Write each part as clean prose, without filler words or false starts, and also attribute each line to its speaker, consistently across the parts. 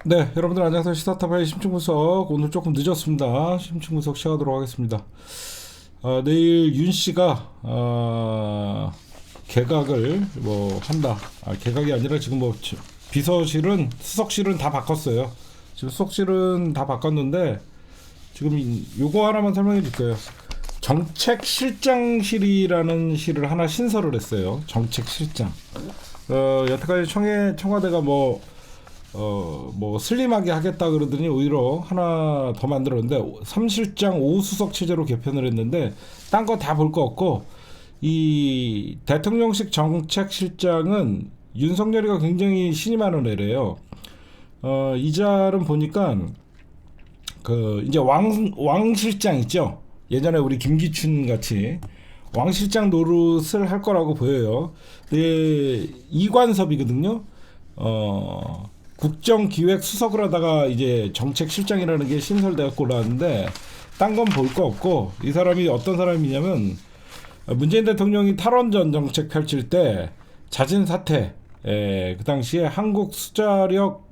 Speaker 1: 네, 여러분들 안녕하세요. 시사타파의 심층분석 오늘 조금 늦었습니다. 심층분석 시작하도록 하겠습니다. 내일 윤 씨가 개각을 뭐 한다. 개각이 아니라 지금 뭐 비서실은 수석실은 다 바꿨어요. 지금 수석실은 다 바꿨는데 지금 요거 하나만 설명해 줄게요. 정책실장실이라는 실을 하나 신설을 했어요. 정책실장. 여태까지 청와대가 뭐 슬림하게 하겠다 그러더니 오히려 하나 더 만들었는데 3실장 5수석 체제로 개편을 했는데 딴 거 다 볼 거 없고 이 대통령실 정책실장은 윤석열이가 굉장히 신임하는 애래요. 이 자는 보니까 그 이제 왕 실장 있죠. 예전에 우리 김기춘 같이 왕 실장 노릇을 할 거라고 보여요. 근데 이관섭이거든요. 국정기획 수석을 하다가 이제 정책실장이라는 게 신설돼갖고 올라왔는데 딴 건 볼 거 없고 이 사람이 어떤 사람이냐면 문재인 대통령이 탈원전 정책 펼칠 때 자진 사퇴 그 당시에 한국 수력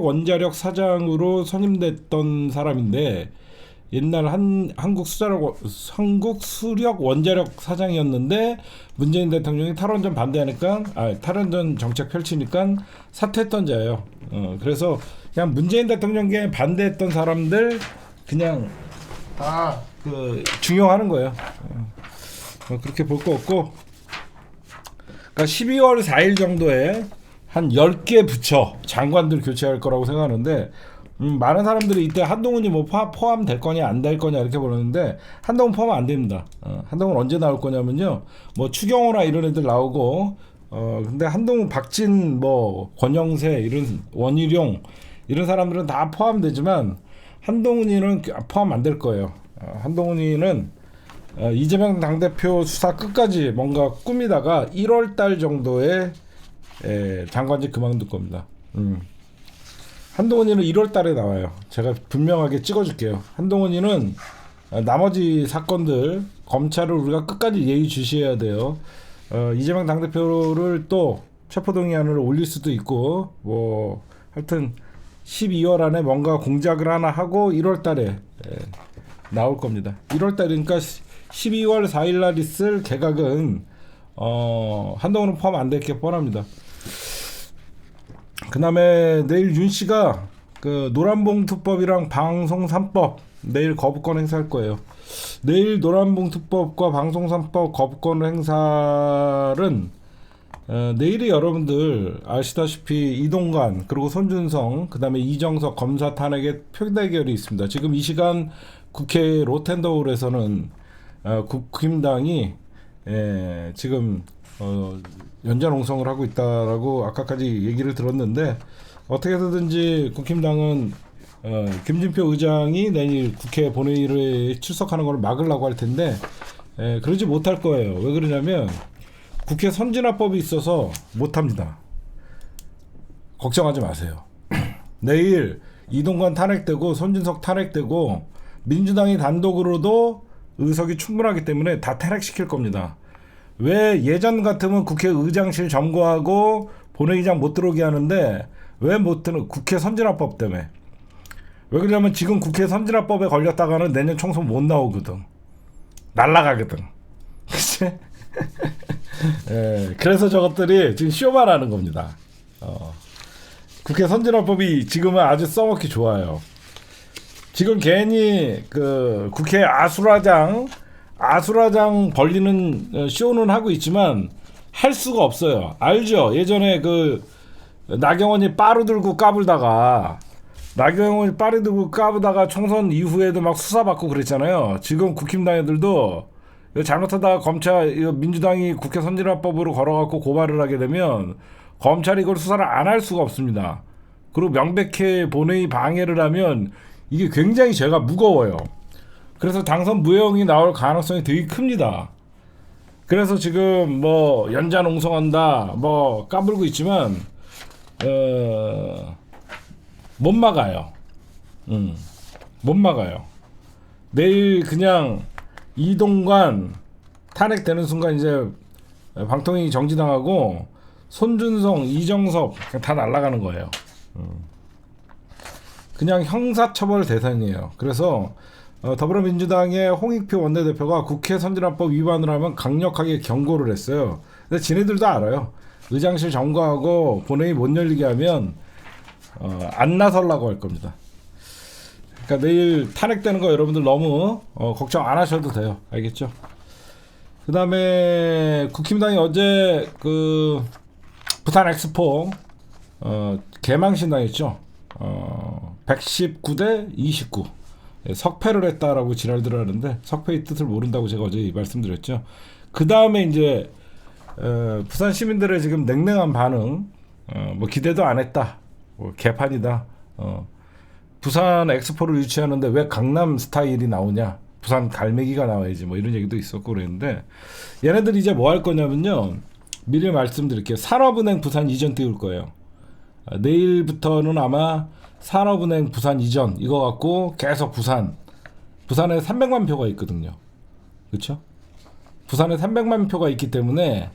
Speaker 1: 원자력 사장으로 선임됐던 사람인데 옛날 한국 수력 원자력 사장이었는데 문재인 대통령이 탈원전 반대하니까 탈원전 정책 펼치니까 사퇴했던 자예요. 그래서 그냥 문재인 대통령께 반대했던 사람들 그냥 다 그 중용하는 거예요. 그렇게 볼 거 없고 그러니까 12월 4일 정도에 한 10개 부처 장관들 교체할 거라고 생각하는데 많은 사람들이 이때 한동훈이 뭐 포함될 거냐 안 될 거냐 이렇게 보는데 한동훈 포함 안 됩니다. 한동훈 언제 나올 거냐면요. 뭐 추경호나 이런 애들 나오고 근데 한동훈, 박진, 뭐 권영세 이런 원희룡 이런 사람들은 다 포함되지만 한동훈이는 포함 안 될 거예요. 한동훈이는 이재명 당대표 수사 끝까지 뭔가 꾸미다가 1월 달 정도에 장관직 그만둘 겁니다. 한동훈이는 1월 달에 나와요. 제가 분명하게 찍어줄게요. 한동훈이는 나머지 사건들 검찰을 우리가 끝까지 예의주시해야 돼요. 이재명 당대표를 또 체포동의안을 올릴 수도 있고 뭐 하여튼 12월 안에 뭔가 공작을 하나 하고 1월 달에 나올 겁니다. 1월 달이니까 12월 4일 날 있을 개각은 한동훈은 포함 안 될 게 뻔합니다. 그 다음에 내일 윤 씨가 그 노란봉투법이랑 방송 3법 내일 거부권 행사할 거예요. 내일 노란봉투법과 방송 3법 거부권 행사는 내일이 여러분들 아시다시피 이동관 그리고 손준성 그 다음에 이정석 검사 탄핵의 표대결이 있습니다. 지금 이 시간 국회 로텐더홀에서는 국힘당이 지금 연좌농성을 하고 있다라고 아까까지 얘기를 들었는데 어떻게든지 국힘당은 김진표 의장이 내일 국회 본회의를 출석하는 걸 막으려고 할 텐데 그러지 못할 거예요. 왜 그러냐면 국회 선진화법이 있어서 못합니다. 걱정하지 마세요. 내일 이동관 탄핵되고 손준석 탄핵되고 민주당이 단독으로도 의석이 충분하기 때문에 다 탄핵시킬 겁니다. 왜 예전 같으면 국회 의장실 점거하고 본회의장 못 들어오게 하는데 왜 못 들어? 국회 선진화법 때문에. 왜 그러냐면 지금 국회 선진화법에 걸렸다가는 내년 총선 못 나오거든. 날라가거든. 그치? 그래서 저것들이 지금 쇼만 하는 겁니다. 국회 선진화법이 지금은 아주 써먹기 좋아요. 지금 괜히 그 국회 아수라장 벌리는 쇼는 하고 있지만 할 수가 없어요. 알죠? 예전에 그 나경원이 빠루 들고 까불다가 총선 이후에도 막 수사받고 그랬잖아요. 지금 국힘당 애들도 잘못하다가 민주당이 국회 선진화법으로 걸어갖고 고발을 하게 되면 검찰이 이걸 수사를 안 할 수가 없습니다. 그리고 명백히 본회의 방해를 하면 이게 굉장히 죄가 무거워요. 그래서 당선 무효형이 나올 가능성이 되게 큽니다. 그래서 지금 뭐 연좌농성한다 뭐 까불고 있지만 못 막아요. 못 막아요. 내일 그냥 이동관 탄핵되는 순간 이제 방통위 정지당하고 손준성, 이정섭 그냥 다 날아가는 거예요. 그냥 형사처벌 대상이에요. 그래서 더불어민주당의 홍익표 원내대표가 국회 선진화법 위반을 하면 강력하게 경고를 했어요. 근데 지네들도 알아요. 의장실 점거하고 본회의 못 열리게 하면 안 나설라고 할 겁니다. 그러니까 내일 탄핵되는 거 여러분들 너무 걱정 안 하셔도 돼요. 알겠죠? 그 다음에 국힘당이 어제 그 부산 엑스포 개망신당했죠. 119대 29 석패를 했다라고 지랄들 하는데 석패의 뜻을 모른다고 제가 어제 말씀드렸죠. 그 다음에 이제 부산 시민들의 지금 냉랭한 반응, 뭐 기대도 안 했다, 뭐 개판이다, 부산 엑스포를 유치하는데 왜 강남 스타일이 나오냐, 부산 갈매기가 나와야지, 뭐 이런 얘기도 있었고 그랬는데, 얘네들이 이제 뭐 할 거냐면요, 미리 말씀드릴게요. 산업은행 부산 이전 띄울 거예요. 내일부터는 아마 산업은행 부산 이전 이거 갖고 계속 부산에 300만 표가 있거든요. 그렇죠? 부산에 300만 표가 있기 때문에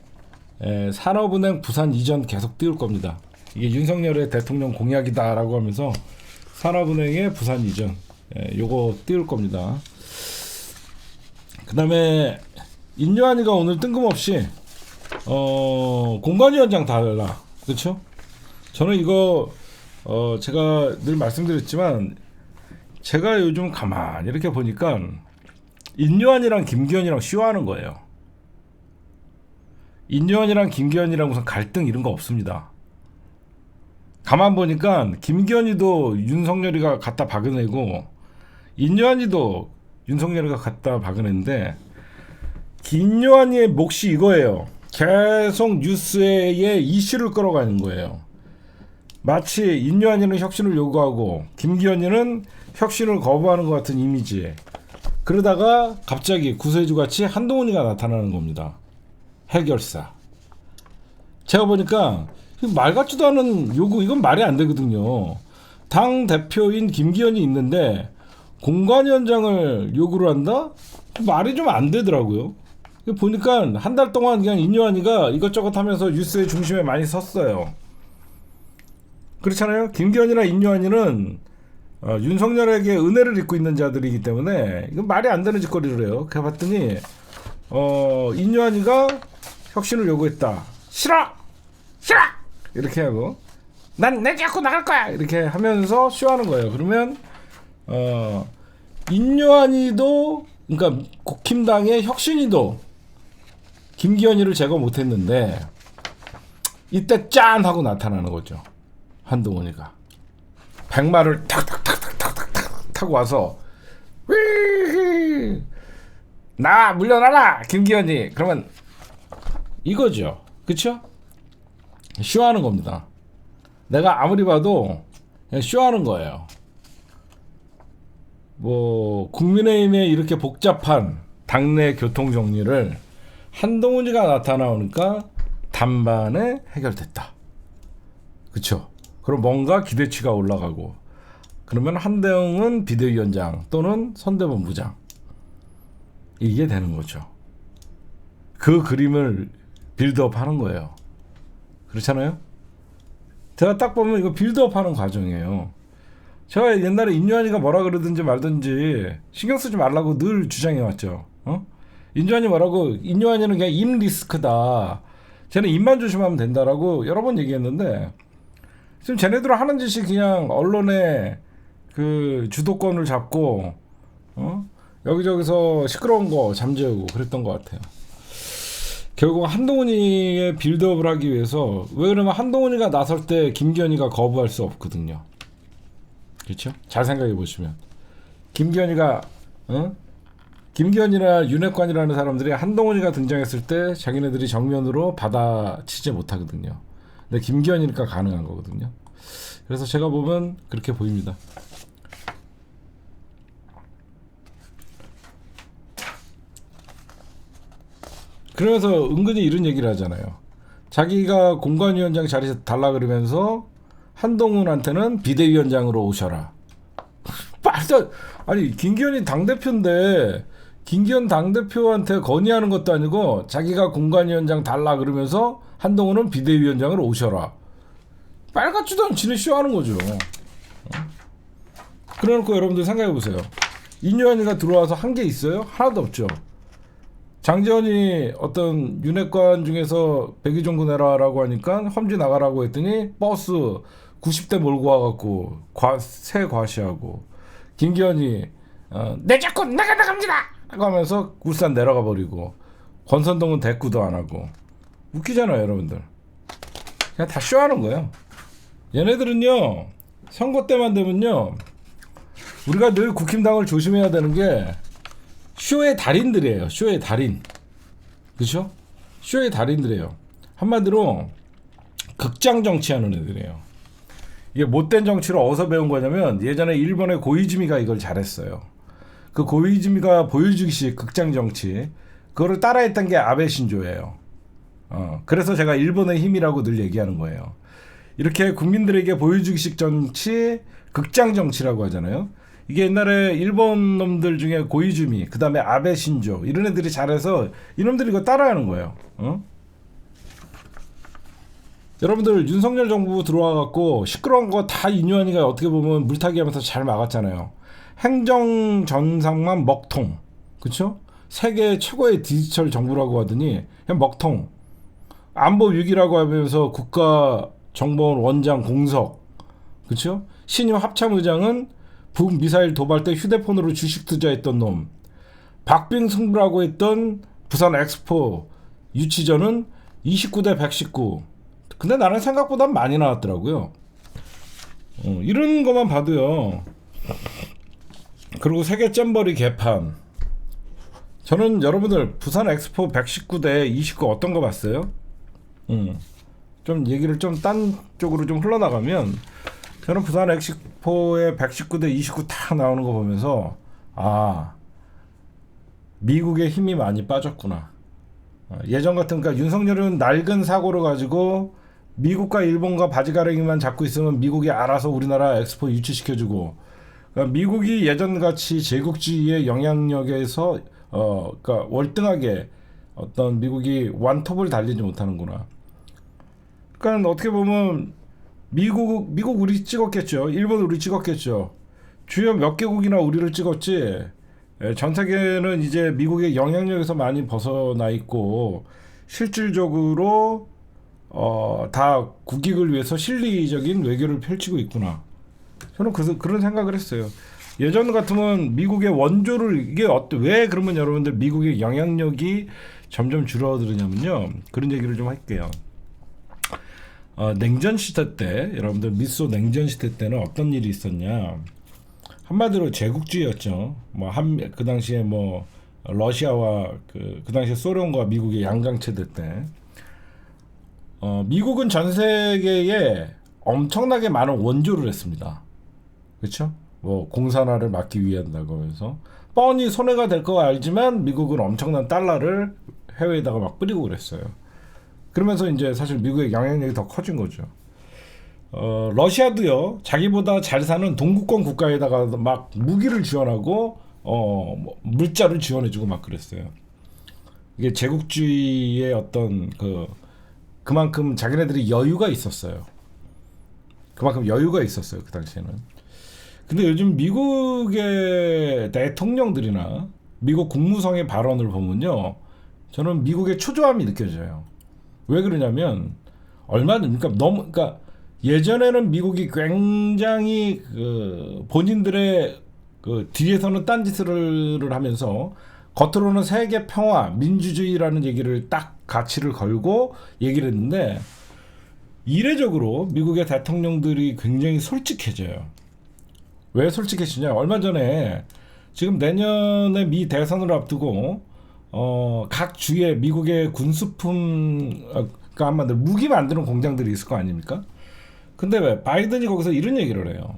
Speaker 1: 산업은행 부산 이전 계속 띄울 겁니다. 이게 윤석열의 대통령 공약이다라고 하면서 산업은행의 부산 이전 요거 띄울 겁니다. 그 다음에 인요한이가 오늘 뜬금없이 공관위원장 달라. 그렇죠? 저는 이거 제가 늘 말씀드렸지만 제가 요즘 가만히 이렇게 보니까 인요한이랑 김기현이랑 쇼하는 거예요. 인요한이랑 김기현이랑 무슨 갈등 이런 거 없습니다. 가만 보니까 김기현이도 윤석열이가 갖다 박아내고 인요한이도 윤석열이가 갖다 박아냈는데, 인요한이의 몫이 이거예요. 계속 뉴스에 이슈를 끌어가는 거예요. 마치 인요한이는 혁신을 요구하고 김기현이는 혁신을 거부하는 것 같은 이미지에, 그러다가 갑자기 구세주같이 한동훈이가 나타나는 겁니다. 해결사. 제가 보니까 말 같지도 않은 요구, 이건 말이 안 되거든요. 당 대표인 김기현이 있는데 공관위원장을 요구를 한다? 말이 좀 안 되더라고요. 보니까 한 달 동안 그냥 인요한이가 이것저것 하면서 뉴스의 중심에 많이 섰어요. 그렇잖아요. 김기현이나 인요한이는 윤석열에게 은혜를 입고 있는 자들이기 때문에 이건 말이 안 되는 짓거리를 해요. 그래 봤더니 인요한이가 혁신을 요구했다. 싫어! 이렇게 하고, 난 내 잡고 나갈 거야! 이렇게 하면서 쇼하는 거예요. 그러면 인요한이도, 그러니까 국힘당의 혁신이도 김기현이를 제거 못했는데 이때 짠 하고 나타나는 거죠. 한동훈이가 백마를 탁탁탁탁탁탁 타고 와서 나 물러나라 김기현이, 그러면 이거죠. 그쵸? 쇼하는 겁니다. 내가 아무리 봐도 그냥 쇼하는 거예요. 뭐 국민의힘에 이렇게 복잡한 당내 교통 정리를 한동훈이가 나타나오니까 단반에 해결됐다. 그쵸? 그럼 뭔가 기대치가 올라가고, 그러면 한대응은 비대위원장 또는 선대본부장, 이게 되는 거죠. 그 그림을 빌드업 하는 거예요. 그렇잖아요? 제가 딱 보면 이거 빌드업 하는 과정이에요. 제가 옛날에 인요한이가 뭐라 그러든지 말든지 신경 쓰지 말라고 늘 주장해 왔죠. 인요한이 뭐라고, 인요한이는 그냥 임 리스크다, 쟤는 입만 조심하면 된다라고 여러 번 얘기했는데, 지금 쟤네들 하는 짓이 그냥 언론의 그 주도권을 잡고 여기저기서 시끄러운 거 잠재우고 그랬던 것 같아요. 결국 한동훈이의 빌드업을 하기 위해서, 왜 그러면 한동훈이가 나설 때 김기현이가 거부할 수 없거든요. 그렇죠? 잘 생각해 보시면 김기현이가 김기현이나 윤핵관이라는 사람들이 한동훈이가 등장했을 때 자기네들이 정면으로 받아치지 못하거든요. 근데 김기현이니까 가능한 거거든요. 그래서 제가 보면 그렇게 보입니다. 그러면서 은근히 이런 얘기를 하잖아요. 자기가 공관위원장 자리 달라 그러면서 한동훈한테는 비대위원장으로 오셔라. 말도, 아니 김기현이 당대표인데 김기현 당대표한테 건의하는 것도 아니고 자기가 공관위원장 달라 그러면서 한동훈은 비대위원장으로 오셔라. 빨갛지도 않지 쇼하는 거죠. 그래놓고 여러분들 생각해보세요. 인요한이가 들어와서 한 게 있어요? 하나도 없죠. 장재원이 어떤 윤핵관 중에서 백의종구 내라라고 하니까 험지 나가라고 했더니 버스 90대 몰고 와갖고 새 과시하고, 김기현이 내 자꾸 나갑니다 하고 하면서 울산 내려가 버리고, 권선동은 대꾸도 안 하고. 웃기잖아요 여러분들. 그냥 다 쇼하는 거예요. 얘네들은요 선거 때만 되면요, 우리가 늘 국힘당을 조심해야 되는 게 쇼의 달인들이에요. 쇼의 달인. 그렇죠? 쇼의 달인들이에요. 한마디로 극장 정치하는 애들이에요. 이게 못된 정치를 어디서 배운 거냐면, 예전에 일본의 고이즈미가 이걸 잘했어요. 그 고이즈미가 보여주기식 극장 정치, 그거를 따라했던 게 아베 신조예요. 그래서 제가 일본의 힘이라고 늘 얘기하는 거예요. 이렇게 국민들에게 보여주기식 정치, 극장 정치라고 하잖아요. 이게 옛날에 일본 놈들 중에 고이즈미, 그 다음에 아베 신조, 이런 애들이 잘해서 이놈들이 이거 따라하는 거예요. 여러분들 윤석열 정부 들어와갖고 시끄러운 거 다 인요한이가 어떻게 보면 물타기 하면서 잘 막았잖아요. 행정 전상만 먹통, 그쵸? 세계 최고의 디지털 정부라고 하더니 그냥 먹통. 안보 위기라고 하면서 국가정보원 원장 공석, 그쵸? 신임 합참의장은 북 미사일 도발 때 휴대폰으로 주식 투자했던 놈. 박빙승부라고 했던 부산 엑스포 유치전은 29대 119. 근데 나는 생각보다 많이 나왔더라고요. 이런 것만 봐도요. 그리고 세계 잼버리 개판. 저는 여러분들 부산 엑스포 119대 29 어떤 거 봤어요? 좀 얘기를 좀 딴 쪽으로 좀 흘러나가면, 저는 부산 엑스포의 119대 29 다 나오는 거 보면서 미국의 힘이 많이 빠졌구나. 예전 같은, 그러니까 윤석열은 낡은 사고를 가지고 미국과 일본과 바지가랑이만 잡고 있으면 미국이 알아서 우리나라 엑스포 유치시켜주고, 그러니까 미국이 예전같이 제국주의의 영향력에서 그러니까 월등하게 어떤 미국이 완톱을 달리지 못하는구나. 그러니까 어떻게 보면 미국 우리 찍었겠죠. 일본 우리 찍었겠죠. 주요 몇 개국이나 우리를 찍었지. 전 세계는 이제 미국의 영향력에서 많이 벗어나 있고, 실질적으로 다 국익을 위해서 실리적인 외교를 펼치고 있구나. 저는 그런 생각을 했어요. 예전 같으면 미국의 원조를, 이게 왜 그러면 여러분들 미국의 영향력이 점점 줄어드느냐면요, 그런 얘기를 좀 할게요. 냉전 시대 때, 여러분들 미소 냉전 시대 때는 어떤 일이 있었냐? 한마디로 제국주의였죠. 그 당시에 러시아와 그 당시에 소련과 미국의 양강체대 때, 미국은 전 세계에 엄청나게 많은 원조를 했습니다. 그렇죠? 공산화를 막기 위한다고 해서 뻔히 손해가 될 거 알지만 미국은 엄청난 달러를 해외에다가 막 뿌리고 그랬어요. 그러면서 이제 사실 미국의 영향력이 더 커진 거죠. 러시아도요, 자기보다 잘 사는 동구권 국가에다가 막 무기를 지원하고 물자를 지원해주고 막 그랬어요. 이게 제국주의의 어떤 그만큼 자기네들이 여유가 있었어요. 그만큼 여유가 있었어요, 그 당시에는. 근데 요즘 미국의 대통령들이나 미국 국무성의 발언을 보면요, 저는 미국의 초조함이 느껴져요. 왜 그러냐면, 그러니까 예전에는 미국이 굉장히 본인들의 뒤에서는 딴짓을 하면서 겉으로는 세계 평화, 민주주의라는 얘기를 딱 가치를 걸고 얘기를 했는데, 이례적으로 미국의 대통령들이 굉장히 솔직해져요. 왜 솔직해지냐? 얼마 전에 지금 내년에 미 대선을 앞두고 각 주에 미국의 군수품, 그러니까 한마디로 무기 만드는 공장들이 있을 거 아닙니까? 근데 왜 바이든이 거기서 이런 얘기를 해요.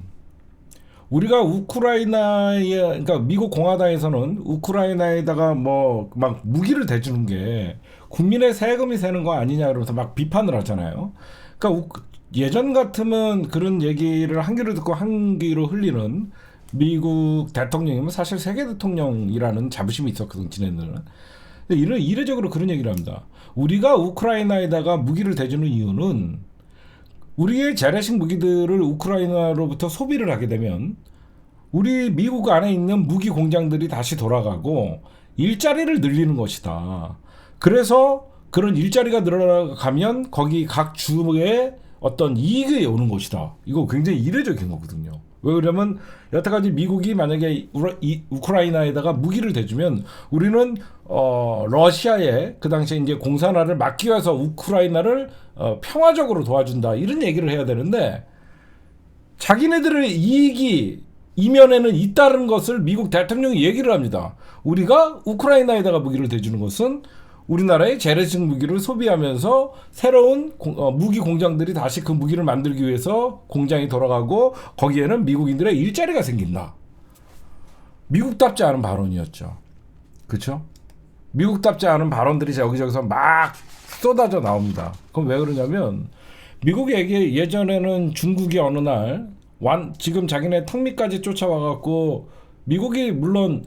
Speaker 1: 우리가 그러니까 미국 공화당에서는 우크라이나에다가 막 무기를 대주는 게 국민의 세금이 새는 거 아니냐 그러면서 막 비판을 하잖아요. 그러니까 예전 같으면 그런 얘기를 한 귀로 듣고 한 귀로 흘리는 미국 대통령이면 사실 세계 대통령이라는 자부심이 있었거든, 지네들은. 근데 이례적으로 그런 얘기를 합니다. 우리가 우크라이나에다가 무기를 대주는 이유는 우리의 재래식 무기들을 우크라이나로부터 소비를 하게 되면 우리 미국 안에 있는 무기 공장들이 다시 돌아가고 일자리를 늘리는 것이다. 그래서 그런 일자리가 늘어가면 거기 각 주의 어떤 이익이 오는 것이다. 이거 굉장히 이례적인 거거든요. 왜 그러냐면 여태까지 미국이 만약에 우크라이나에다가 무기를 대주면 우리는 러시아의 그 당시에 이제 공산화를 막기 위해서 우크라이나를 평화적으로 도와준다 이런 얘기를 해야 되는데 자기네들의 이익이 이면에는 있다는 것을 미국 대통령이 얘기를 합니다. 우리가 우크라이나에다가 무기를 대주는 것은 우리나라의 재래식 무기를 소비하면서 새로운 무기 공장들이 다시 그 무기를 만들기 위해서 공장이 돌아가고 거기에는 미국인들의 일자리가 생긴다. 미국답지 않은 발언이었죠. 그렇죠? 미국답지 않은 발언들이 여기저기서 막 쏟아져 나옵니다. 그럼 왜 그러냐면 미국에게 예전에는 중국이 어느 날 지금 자기네 턱 밑까지 쫓아와갖고 미국이 물론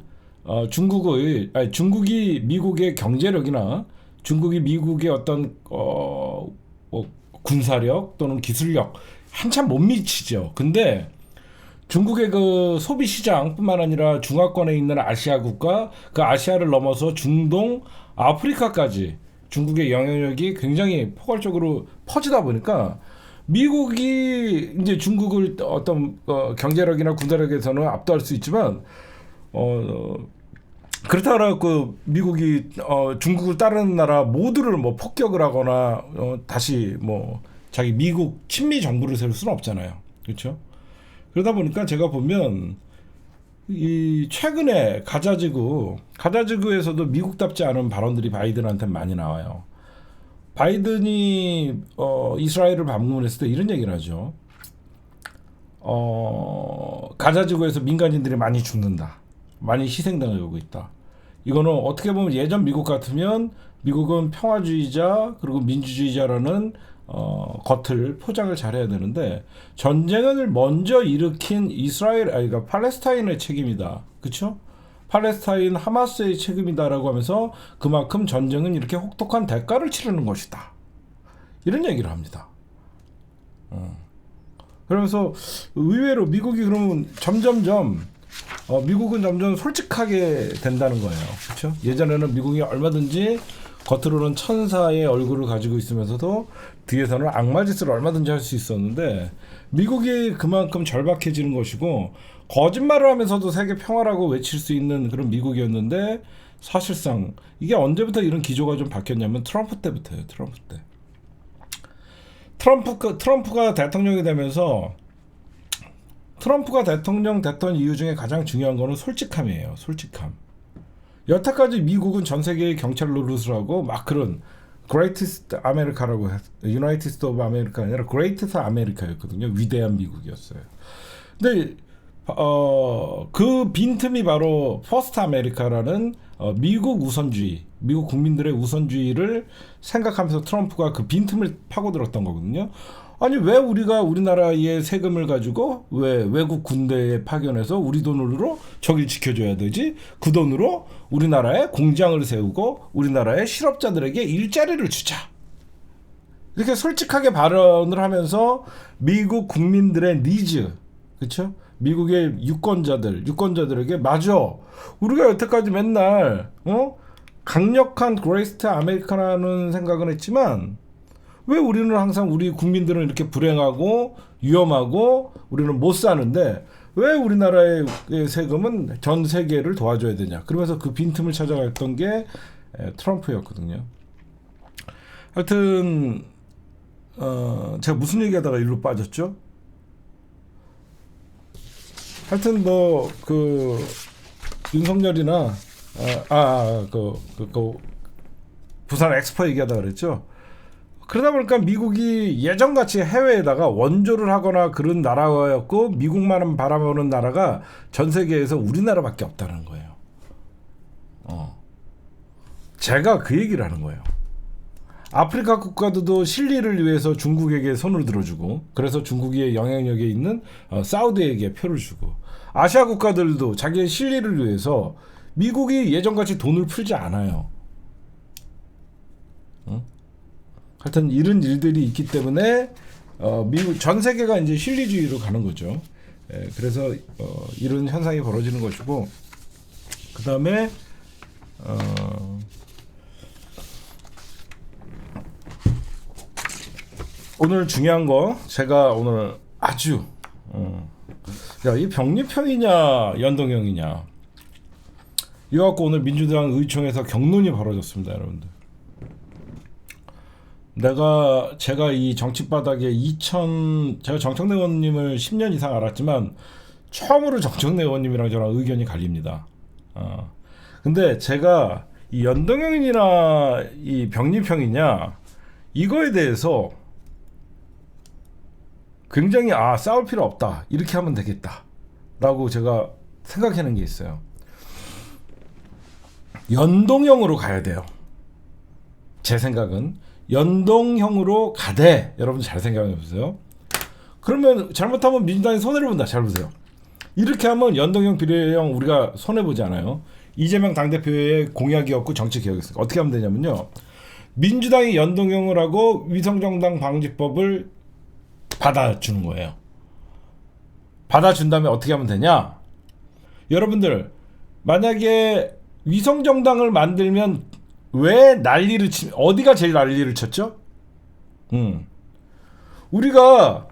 Speaker 1: 중국이 미국의 경제력이나 중국이 미국의 어떤 군사력 또는 기술력 한참 못 미치죠. 근데 중국의 그 소비 시장뿐만 아니라 중화권에 있는 아시아 국가, 그 아시아를 넘어서 중동, 아프리카까지 중국의 영향력이 굉장히 포괄적으로 퍼지다 보니까 미국이 이제 중국을 어떤 경제력이나 군사력에서는 압도할 수 있지만 그렇다고 그 미국이 중국을 따르는 나라 모두를 뭐 폭격을 하거나 다시 뭐 자기 미국 친미 정부를 세울 수는 없잖아요. 그렇죠? 그러다 보니까 제가 보면 이 최근에 가자지구에서도 미국답지 않은 발언들이 바이든한테 많이 나와요. 바이든이 이스라엘을 방문했을 때 이런 얘기를 하죠. 가자지구에서 민간인들이 많이 죽는다. 많이 희생당하고 있다. 이거는 어떻게 보면 예전 미국 같으면 미국은 평화주의자 그리고 민주주의자라는 겉을 포장을 잘해야 되는데 전쟁을 먼저 일으킨 그러니까 팔레스타인의 책임이다. 그렇죠? 팔레스타인 하마스의 책임이다라고 하면서 그만큼 전쟁은 이렇게 혹독한 대가를 치르는 것이다. 이런 얘기를 합니다. 그러면서 의외로 미국이 그러면 미국은 점점 솔직하게 된다는 거예요. 그렇죠? 예전에는 미국이 얼마든지 겉으로는 천사의 얼굴을 가지고 있으면서도 뒤에서는 악마짓을 얼마든지 할 수 있었는데 미국이 그만큼 절박해지는 것이고 거짓말을 하면서도 세계 평화라고 외칠 수 있는 그런 미국이었는데 사실상 이게 언제부터 이런 기조가 좀 바뀌었냐면 트럼프 때부터예요. 트럼프가 대통령이 되면서 트럼프가 대통령 됐던 이유 중에 가장 중요한 거는 솔직함이에요. 솔직함. 여태까지 미국은 전 세계의 경찰 노릇을 하고 막 그런 Greatest America라고 United States of America 아니라 Greatest America였거든요. 위대한 미국이었어요. 근데 그 빈틈이 바로 First America라는 미국 우선주의, 미국 국민들의 우선주의를 생각하면서 트럼프가 그 빈틈을 파고들었던 거거든요. 아니 왜 우리가 우리나라의 세금을 가지고 왜 외국 군대에 파견해서 우리 돈으로 저길 지켜줘야 되지? 그 돈으로 우리나라에 공장을 세우고 우리나라의 실업자들에게 일자리를 주자. 이렇게 솔직하게 발언을 하면서 미국 국민들의 니즈, 그렇죠? 미국의 유권자들에게 맞아. 우리가 여태까지 맨날 강력한 그레이스트 아메리카라는 생각은 했지만 왜 우리는 항상 우리 국민들은 이렇게 불행하고 위험하고 우리는 못 사는데 왜 우리나라의 세금은 전 세계를 도와줘야 되냐. 그러면서 그 빈틈을 찾아갔던 게 트럼프였거든요. 하여튼 제가 무슨 얘기하다가 일로 빠졌죠? 하여튼 뭐 그 윤석열이나 부산 엑스포 얘기하다 그랬죠. 그러다 보니까 미국이 예전같이 해외에다가 원조를 하거나 그런 나라였고 미국만 바라보는 나라가 전 세계에서 우리나라밖에 없다는 거예요. 제가 그 얘기를 하는 거예요. 아프리카 국가들도 실리를 위해서 중국에게 손을 들어주고 그래서 중국의 영향력에 있는 사우디에게 표를 주고 아시아 국가들도 자기의 실리를 위해서 미국이 예전같이 돈을 풀지 않아요. 하여튼 이런 일들이 있기 때문에 미국 전 세계가 이제 실리주의로 가는 거죠. 그래서 이런 현상이 벌어지는 것이고, 그 다음에 오늘 중요한 거 제가 오늘 아주 이 병립형이냐 연동형이냐 이거 갖고 오늘 민주당 의총에서 격론이 벌어졌습니다, 여러분들. 제가 이 정치 바닥에 제가 정청래 의원님을 10년 이상 알았지만 처음으로 정청래 의원님이랑 저랑 의견이 갈립니다. 근데 제가 이 연동형이나 이 병립형이냐 이거에 대해서 굉장히 싸울 필요 없다, 이렇게 하면 되겠다 라고 제가 생각하는 게 있어요. 연동형으로 가야 돼요. 제 생각은 연동형으로 가되, 여러분 잘 생각해 보세요. 그러면 잘못하면 민주당이 손해를 본다. 잘 보세요. 이렇게 하면 연동형 비례형 우리가 손해보지 않아요. 이재명 당대표의 공약이었고 정치 개혁이었어요. 어떻게 하면 되냐면요, 민주당이 연동형을 하고 위성정당 방지법을 받아주는 거예요. 받아준 다음에 어떻게 하면 되냐, 여러분들 만약에 위성정당을 만들면 왜 난리를 어디가 제일 난리를 쳤죠? 우리가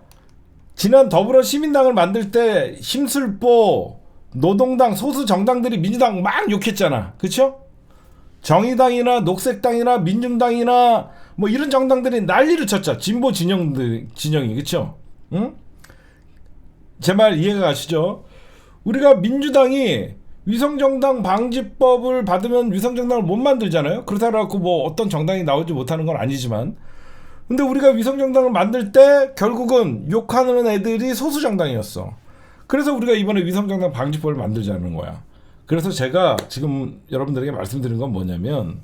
Speaker 1: 지난 더불어시민당을 만들 때 힘슬보 노동당 소수 정당들이 민주당 막 욕했잖아, 그쵸? 정의당이나 녹색당이나 민중당이나 뭐 이런 정당들이 난리를 쳤죠. 진보 진영이, 그쵸? 제 말 이해가 가시죠? 우리가 민주당이 위성정당 방지법을 받으면 위성정당을 못 만들잖아요. 그렇다고 뭐 어떤 정당이 나오지 못하는 건 아니지만, 근데 우리가 위성정당을 만들 때 결국은 욕하는 애들이 소수정당이었어. 그래서 우리가 이번에 위성정당 방지법을 만들자는 거야. 그래서 제가 지금 여러분들에게 말씀드린 건 뭐냐면,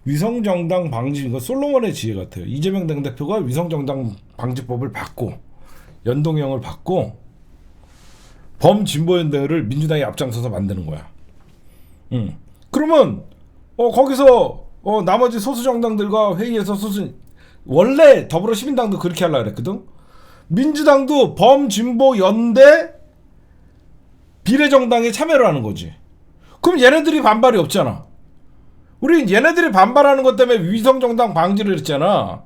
Speaker 1: 위성정당 방지, 이거 솔로몬의 지혜 같아요. 이재명 당대표가 위성정당 방지법을 받고 연동형을 받고 범진보연대를 민주당이 앞장서서 만드는 거야. 그러면 거기서 나머지 소수정당들과 회의에서 원래 더불어시민당도 그렇게 하려고 그랬거든. 민주당도 범진보연대 비례정당에 참여를 하는 거지. 그럼 얘네들이 반발이 없잖아. 우리 얘네들이 반발하는 것 때문에 위성정당 방지를 했잖아.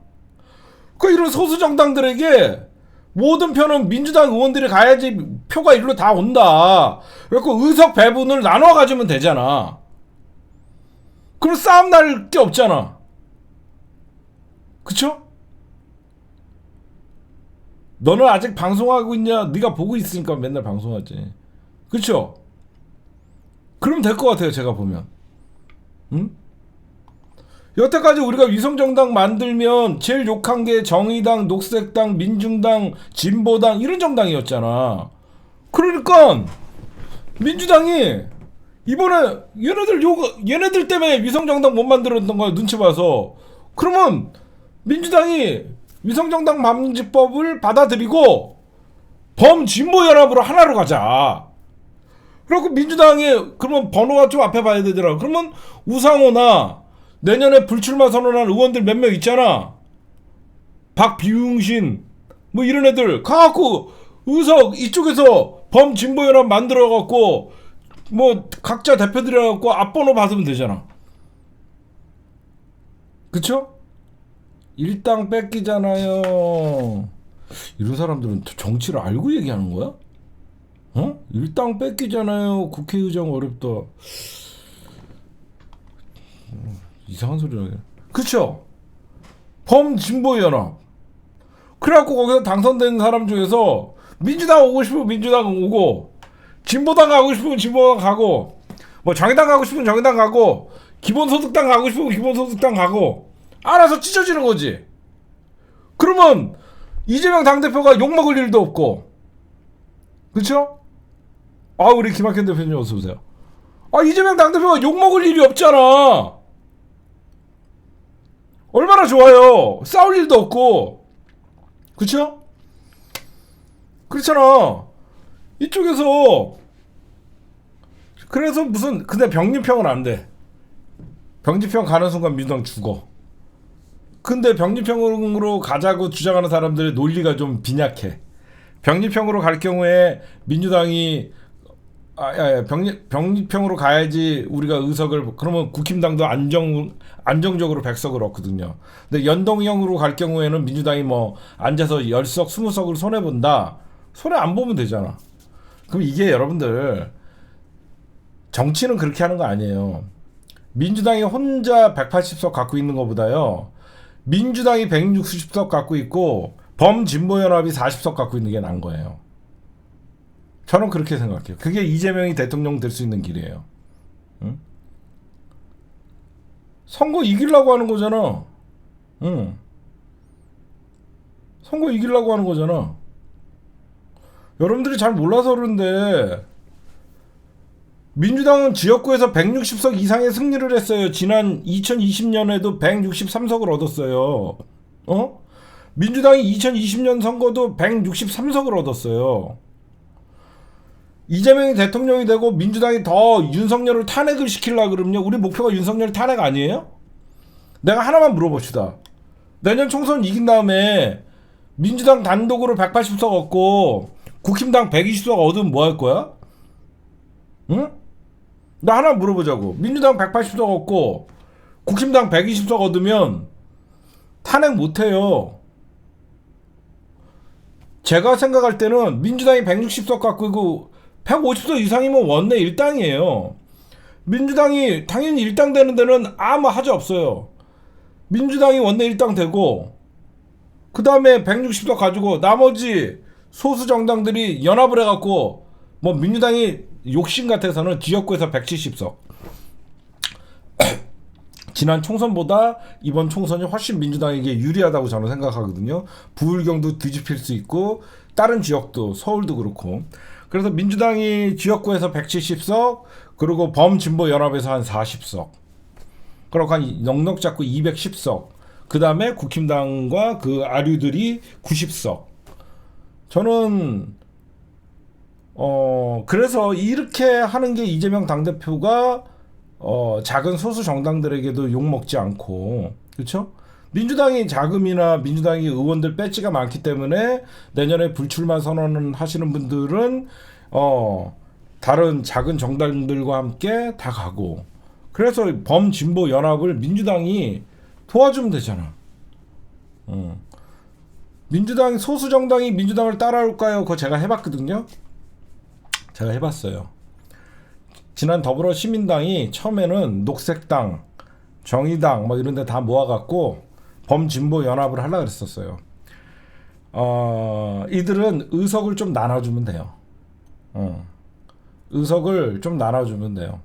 Speaker 1: 이런 소수정당들에게 모든 표는 민주당 의원들이 가야지 표가 일로 다 온다. 그래서 의석 배분을 나눠 가지면 되잖아. 그럼 싸움 날 게 없잖아. 그쵸? 너는 아직 방송하고 있냐? 네가 보고 있으니까 맨날 방송하지. 그쵸? 그러면 될 것 같아요, 제가 보면. 여태까지 우리가 위성정당 만들면 제일 욕한 게 정의당, 녹색당, 민중당, 진보당 이런 정당이었잖아. 그러니까 민주당이 이번에 얘네들 때문에 위성정당 못 만들었던 거야, 눈치 봐서. 그러면 민주당이 위성정당 방지법을 받아들이고 범진보연합으로 하나로 가자. 그리고 민주당이 그러면 번호가 좀 앞에 봐야 되더라. 그러면 우상호나 내년에 불출마 선언한 의원들 몇 명 있잖아. 박비웅신 뭐 이런 애들 가갖고 의석 이쪽에서 범진보연합 만들어갖고 뭐 각자 대표들이라갖고 앞번호 받으면 되잖아. 그쵸? 일당 뺏기잖아요. 이런 사람들은 정치를 알고 얘기하는 거야? 일당 뺏기잖아요. 국회의장 어렵다. 이상한 소리라. 그쵸? 범진보연합. 그래갖고 거기서 당선된 사람 중에서 민주당 오고 싶으면 민주당 오고, 진보당 가고 싶으면 진보당 가고, 뭐 정의당 가고 싶으면 정의당 가고, 기본소득당 가고 싶으면 기본소득당 가고, 알아서 찢어지는 거지. 그러면 이재명 당대표가 욕먹을 일도 없고. 그쵸? 우리 김학현 대표님 어서 오세요. 이재명 당대표가 욕먹을 일이 없잖아. 얼마나 좋아요. 싸울 일도 없고. 그쵸? 그렇잖아. 이쪽에서 그래서 근데 병립형은 안 돼. 병립형 가는 순간 민주당 죽어. 근데 병립형으로 가자고 주장하는 사람들의 논리가 좀 빈약해. 병립형으로 갈 경우에 민주당이 병립형으로 가야지 우리가 의석을, 그러면 국힘당도 안정적으로 100석을 얻거든요. 근데 연동형으로 갈 경우에는 민주당이 뭐 앉아서 10석 20석을 손해본다. 손해 안 보면 되잖아. 그럼 이게 여러분들, 정치는 그렇게 하는 거 아니에요. 민주당이 혼자 180석 갖고 있는 것보다요, 민주당이 160석 갖고 있고 범진보연합이 40석 갖고 있는 게 나은 거예요. 저는 그렇게 생각해요. 그게 이재명이 대통령 될 수 있는 길이에요. 응? 선거 이기려고 하는 거잖아. 응. 선거 이기려고 하는 거잖아. 여러분들이 잘 몰라서 그런데, 민주당은 지역구에서 160석 이상의 승리를 했어요. 지난 2020년에도 163석을 얻었어요. 민주당이 2020년 선거도 163석을 얻었어요. 이재명이 대통령이 되고 민주당이 더 윤석열을 탄핵을 시키려고 그러면요, 우리 목표가 윤석열 탄핵 아니에요? 내가 하나만 물어봅시다. 내년 총선 이긴 다음에 민주당 단독으로 180석 얻고 국힘당 120석 얻으면 뭐 할 거야? 응? 나 하나 물어보자고. 민주당 180석 얻고 국힘당 120석 얻으면 탄핵 못해요. 제가 생각할 때는 민주당이 160석 갖고 있고 150석 이상이면 원내 일당이에요. 민주당이 당연히 일당 되는 데는 아무 하자 없어요. 민주당이 원내 일당 되고, 그 다음에 160석 가지고 나머지 소수 정당들이 연합을 해갖고, 뭐 민주당이 욕심 같아서는 지역구에서 170석. 지난 총선보다 이번 총선이 훨씬 민주당에게 유리하다고 저는 생각하거든요. 부울경도 뒤집힐 수 있고 다른 지역도, 서울도 그렇고. 그래서 민주당이 지역구에서 170석, 그리고 범진보 연합에서 한 40석, 그리고 한 넉넉 잡고 210석, 그 다음에 국힘당과 그 아류들이 90석. 저는 그래서 이렇게 하는 게 이재명 당대표가 작은 소수 정당들에게도 욕먹지 않고, 그렇죠? 민주당이 자금이나 민주당이 의원들 배지가 많기 때문에 내년에 불출마 선언을 하시는 분들은 다른 작은 정당들과 함께 다 가고, 그래서 범진보 연합을 민주당이 도와주면 되잖아. 민주당 소수 정당이 민주당을 따라올까요? 그거 제가 해봤거든요. 제가 해봤어요. 지난 더불어시민당이 처음에는 녹색당, 정의당 뭐 이런 데 다 모아갖고 범진보 연합을 하려고 그랬었어요. 이들은 의석을 좀 나눠주면 돼요. 의석을 좀 나눠주면 돼요.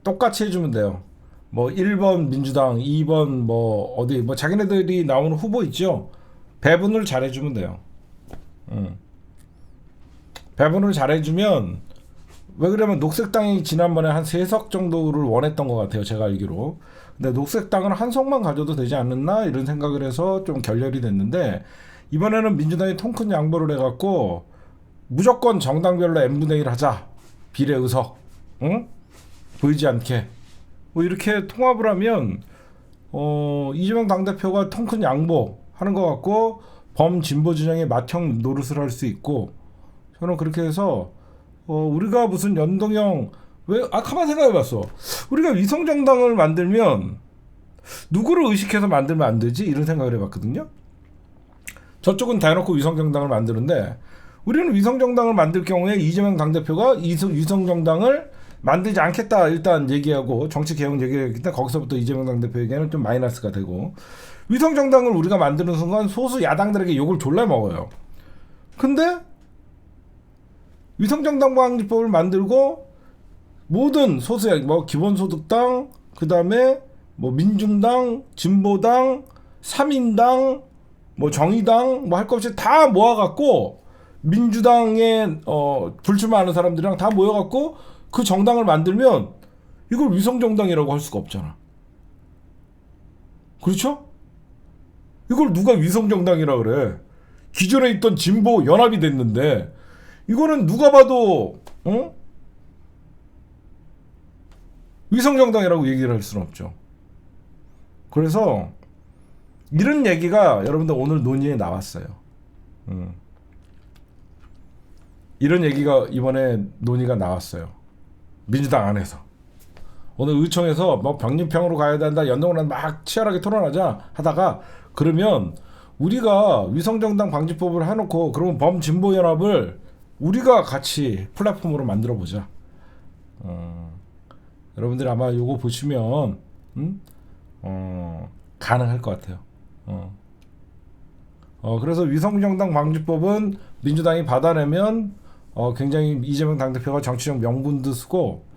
Speaker 1: 똑같이 해주면 돼요. 뭐 1번 민주당, 2번 뭐 어디 뭐 자기네들이 나오는 후보 있죠. 배분을 잘해주면 돼요. 배분을 잘해주면, 왜 그러면 녹색당이 지난번에 한 3석 정도를 원했던 것 같아요, 제가 알기로. 근데 녹색당은 한 석만 가져도 되지 않았나 이런 생각을 해서 좀 결렬이 됐는데, 이번에는 민주당이 통큰 양보를 해갖고 무조건 정당별로 n분의 1 하자, 비례 의석, 응? 보이지 않게 뭐 이렇게 통합을 하면 이재명 당대표가 통큰 양보하는 것 같고 범진보 진영의 맏형 노릇을 할 수 있고, 저는 그렇게 해서 우리가 무슨 연동형, 왜 가만 생각해봤어. 우리가 위성정당을 만들면 누구를 의식해서 만들면 안 되지? 이런 생각을 해봤거든요. 저쪽은 대놓고 위성정당을 만드는데, 우리는 위성정당을 만들 경우에 이재명 당대표가 위성정당을 만들지 않겠다 일단 얘기하고 정치개혁 얘기했기 때문에 거기서부터 이재명 당대표에게는 좀 마이너스가 되고, 위성정당을 우리가 만드는 순간 소수 야당들에게 욕을 졸라 먹어요. 근데 위성정당 방지법을 만들고 모든 소수, 뭐 기본소득당, 그 다음에 뭐 민중당, 진보당, 3인당, 뭐 정의당, 뭐 할 것 없이 다 모아갖고 민주당에 불출마하는 사람들이랑 다 모여갖고 그 정당을 만들면 이걸 위성정당이라고 할 수가 없잖아. 그렇죠? 이걸 누가 위성정당이라 그래? 기존에 있던 진보 연합이 됐는데, 이거는 누가 봐도 위성정당이라고 얘기를 할 수는 없죠. 그래서 이런 얘기가 여러분들 오늘 논의에 나왔어요. 이런 얘기가 이번에 논의가 나왔어요. 민주당 안에서. 오늘 의총에서 뭐 병립형으로 가야 된다, 연동을 막 치열하게 토론하자 하다가, 그러면 우리가 위성정당 방지법을 해놓고 그러면 범진보연합을 우리가 같이 플랫폼으로 만들어 보자. 여러분들이 아마 요거 보시면 가능할 것 같아요. 그래서 위성정당 방지법은 민주당이 받아내면 굉장히 이재명 당대표가 정치적 명분도 쓰고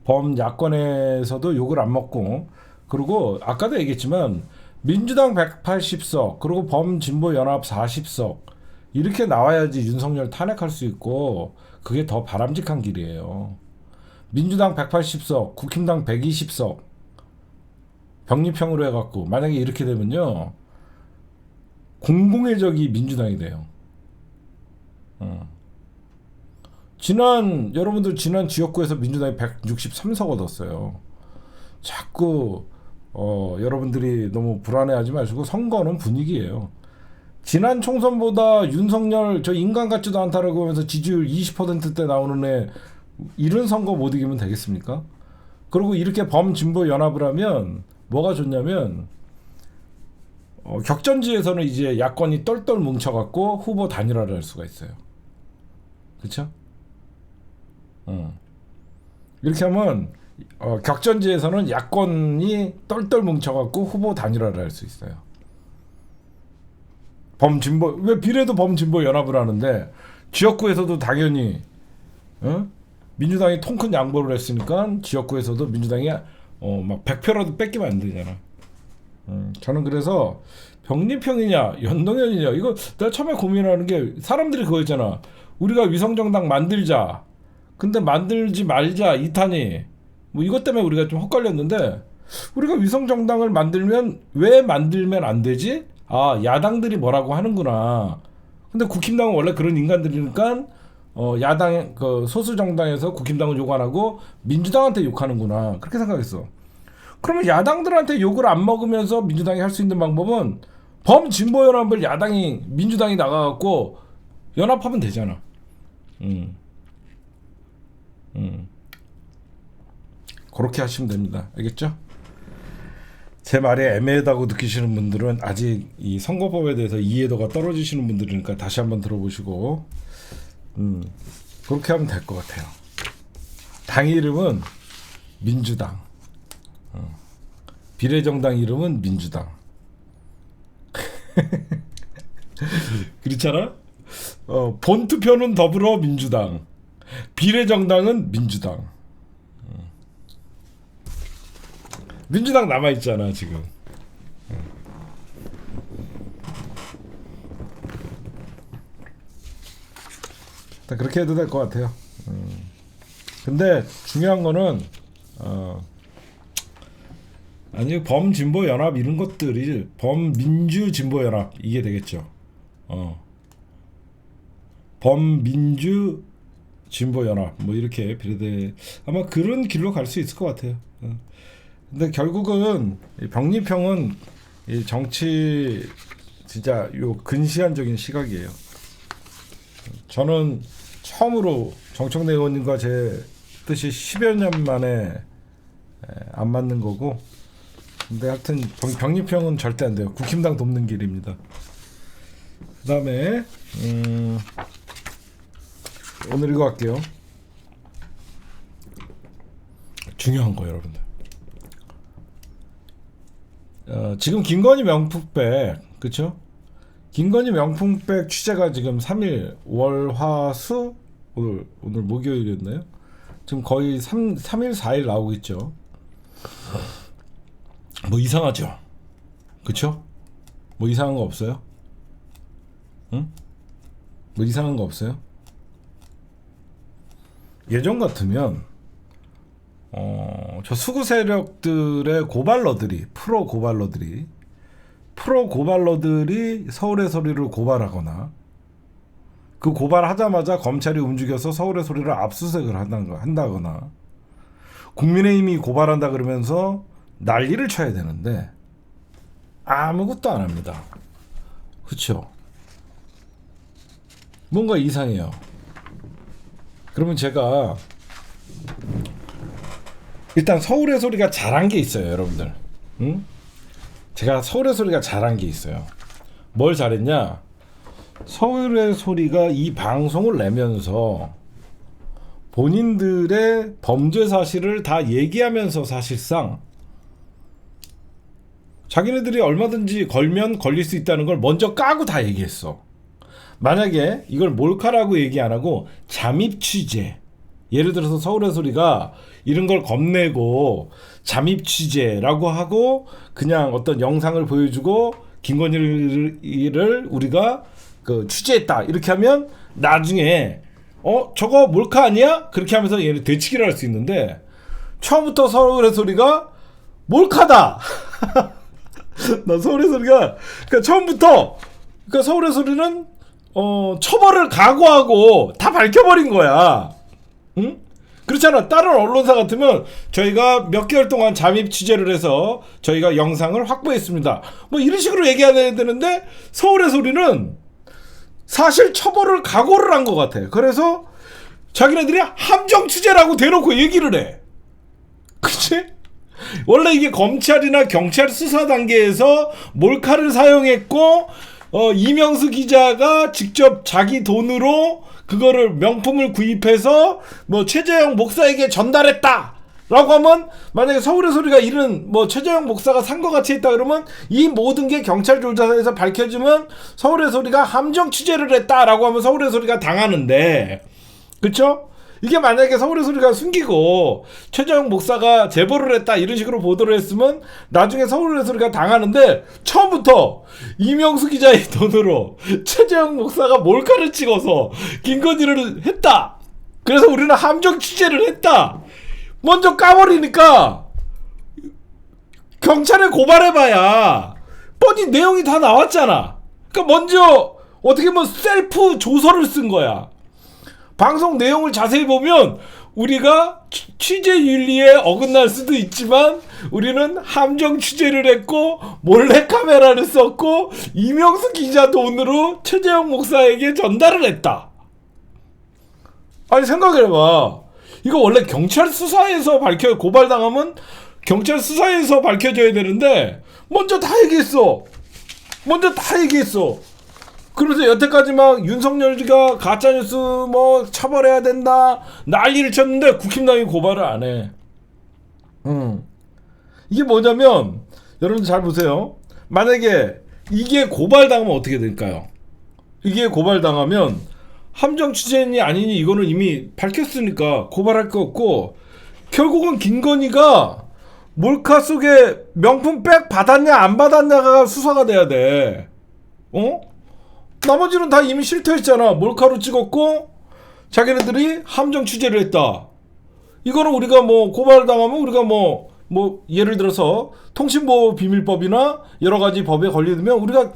Speaker 1: 범야권에서도 욕을 안 먹고, 그리고 아까도 얘기했지만 민주당 180석 그리고 범진보연합 40석 이렇게 나와야지 윤석열 탄핵할 수 있고, 그게 더 바람직한 길이에요. 민주당 180석 국힘당 120석 병립형으로 해갖고 만약에 이렇게 되면요, 공공의 적이 민주당이 돼요. 여러분들 지난 지역구에서 민주당이 163석 얻었어요. 자꾸 여러분들이 너무 불안해하지 마시고, 선거는 분위기예요. 지난 총선보다 윤석열 저 인간 같지도 않다라고 하면서 지지율 20%대 나오는 애, 이런 선거 못 이기면 되겠습니까? 그리고 이렇게 범진보 연합을 하면 뭐가 좋냐면, 격전지에서는 이제 야권이 똘똘 뭉쳐갖고 후보 단일화를 할 수가 있어요. 그렇죠? 이렇게 하면 격전지에서는 야권이 똘똘 뭉쳐갖고 후보 단일화를 할 수 있어요. 범진보, 왜 비례도 범진보 연합을 하는데 지역구에서도 당연히 민주당이 통큰 양보를 했으니까 지역구에서도 민주당이 막 100표라도 뺏기면 안 되잖아. 저는 그래서 병립형이냐 연동형이냐, 이거 내가 처음에 고민하는 게, 사람들이 그거 있잖아. 우리가 위성정당 만들자, 근데 만들지 말자 2탄이 뭐 이것 때문에 우리가 좀 헛갈렸는데, 우리가 위성정당을 만들면 왜 만들면 안 되지? 아, 야당들이 뭐라고 하는구나. 근데 국힘당은 원래 그런 인간들이니까 야당 그 소수 정당에서 국힘당은 욕 안 하고 민주당한테 욕하는구나, 그렇게 생각했어. 그러면 야당들한테 욕을 안 먹으면서 민주당이 할 수 있는 방법은 범진보연합을 민주당이 나가갖고 연합하면 되잖아. 그렇게 하시면 됩니다. 알겠죠? 제 말이 애매하다고 느끼시는 분들은 아직 이 선거법에 대해서 이해도가 떨어지시는 분들이니까 다시 한번 들어보시고, 그렇게 하면 될 것 같아요. 당 이름은 민주당, 비례정당 이름은 민주당. 그렇잖아? 본투표는 더불어민주당, 비례정당은 민주당. 민주당 남아있잖아 지금. 그렇게 해도 될 것 같아요. 근데 중요한 거는 아니, 범진보연합 이런 것들이 범민주진보연합 이게 되겠죠. 범민주진보연합 뭐 이렇게 비례대, 아마 그런 길로 갈 수 있을 것 같아요. 근데 결국은 병립형은 이 정치 진짜 요 근시안적인 시각이에요. 저는 처음으로 정청래 의원님과 제 뜻이 10여 년 만에 안 맞는 거고, 근데 하여튼 병립형은 절대 안 돼요. 국힘당 돕는 길입니다. 그 다음에 오늘 이거 할게요. 중요한 거 여러분들. 지금 김건희 명품백, 그쵸? 김건희 명품백 취재가 지금 3일 월화수, 오늘 목요일이었나요? 지금 거의 3일 4일 나오고 있죠. 뭐 이상하죠? 그쵸? 뭐 이상한 거 없어요? 응? 뭐 이상한 거 없어요? 예전 같으면 저 수구 세력들의 프로 고발러들이 서울의 소리를 고발하거나, 그 고발하자마자 검찰이 움직여서 서울의 소리를 압수수색을 한다거나, 국민의힘이 고발한다 그러면서 난리를 쳐야 되는데, 아무것도 안 합니다. 그렇죠? 뭔가 이상해요. 그러면 제가 일단 서울의 소리가 잘한 게 있어요, 여러분들. 응? 제가 서울의 소리가 잘한 게 있어요. 뭘 잘했냐? 서울의 소리가 이 방송을 내면서 본인들의 범죄 사실을 다 얘기하면서 사실상 자기네들이 얼마든지 걸면 걸릴 수 있다는 걸 먼저 까고 다 얘기했어. 만약에 이걸 몰카라고 얘기 안 하고 잠입 취재, 예를 들어서 서울의 소리가 이런 걸 겁내고 잠입 취재라고 하고 그냥 어떤 영상을 보여주고 김건희를 우리가 그 취재했다 이렇게 하면 나중에 저거 몰카 아니야? 그렇게 하면서 얘를 되치기를 할 수 있는데 처음부터 서울의 소리가 몰카다. 나 서울의 소리가 그러니까 처음부터 그러니까 서울의 소리는 처벌을 각오하고 다 밝혀버린 거야. 응? 그렇잖아. 다른 언론사 같으면 저희가 몇 개월 동안 잠입 취재를 해서 저희가 영상을 확보했습니다. 뭐 이런 식으로 얘기해야 되는데 서울의 소리는 사실 처벌을 각오를 한 것 같아. 그래서 자기네들이 함정 취재라고 대놓고 얘기를 해. 그치? 원래 이게 검찰이나 경찰 수사 단계에서 몰카를 사용했고 이명수 기자가 직접 자기 돈으로 그거를 명품을 구입해서 뭐 최재형 목사에게 전달했다 라고 하면 만약에 서울의 소리가 이런 뭐 최재형 목사가 산 것 같이 했다 그러면 이 모든 게 경찰 조사에서 밝혀지면 서울의 소리가 함정 취재를 했다라고 하면 서울의 소리가 당하는데 그쵸? 이게 만약에 서울의 소리가 숨기고 최재형 목사가 제보를 했다 이런 식으로 보도를 했으면 나중에 서울의 소리가 당하는데 처음부터 이명수 기자의 돈으로 최재형 목사가 몰카를 찍어서 김건희를 했다. 그래서 우리는 함정 취재를 했다. 먼저 까버리니까 경찰에 고발해봐야 뻔히 내용이 다 나왔잖아. 그러니까 먼저 어떻게 보면 셀프 조서를 쓴 거야. 방송 내용을 자세히 보면 우리가 취재 윤리에 어긋날 수도 있지만 우리는 함정 취재를 했고 몰래카메라를 썼고 이명수 기자 돈으로 최재형 목사에게 전달을 했다. 아니 생각을 해봐. 이거 원래 경찰 수사에서 고발당하면 경찰 수사에서 밝혀져야 되는데 먼저 다 얘기했어. 그래서 여태까지 막 윤석열이가 가짜뉴스 뭐 처벌해야 된다 난리를 쳤는데 국힘당이 고발을 안 해. 이게 뭐냐면 여러분 잘 보세요. 만약에 이게 고발당하면 어떻게 될까요? 이게 고발당하면 함정 취재니 아니니 이거는 이미 밝혔으니까 고발할 거 없고 결국은 김건희가 몰카 속에 명품 백 받았냐 안 받았냐가 수사가 돼야 돼. 나머지는 다 이미 실토했잖아. 몰카로 찍었고 자기네들이 함정 취재를 했다. 이거는 우리가 뭐 고발당하면 우리가 뭐 예를 들어서 통신보호 비밀법이나 여러 가지 법에 걸리면 우리가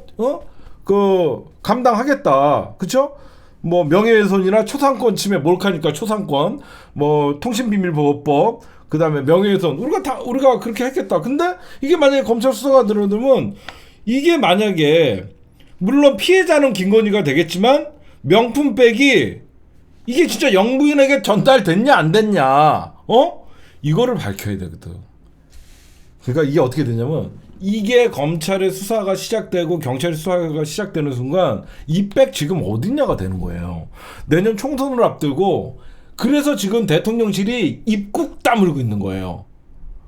Speaker 1: 감당하겠다. 그쵸? 뭐 명예훼손이나 초상권 침해 몰카니까 초상권 뭐 통신비밀보호법 그다음에 명예훼손 우리가 그렇게 했겠다. 근데 이게 만약에 검찰 수사가 들어오면 이게 만약에 물론 피해자는 김건희가 되겠지만 명품백이 이게 진짜 영부인에게 전달됐냐 안 됐냐 이거를 밝혀야 되거든. 그러니까 이게 어떻게 되냐면 이게 검찰의 수사가 시작되고 경찰의 수사가 시작되는 순간 이 백 지금 어딨냐가 되는 거예요. 내년 총선을 앞두고 그래서 지금 대통령실이 입국 다물고 있는 거예요.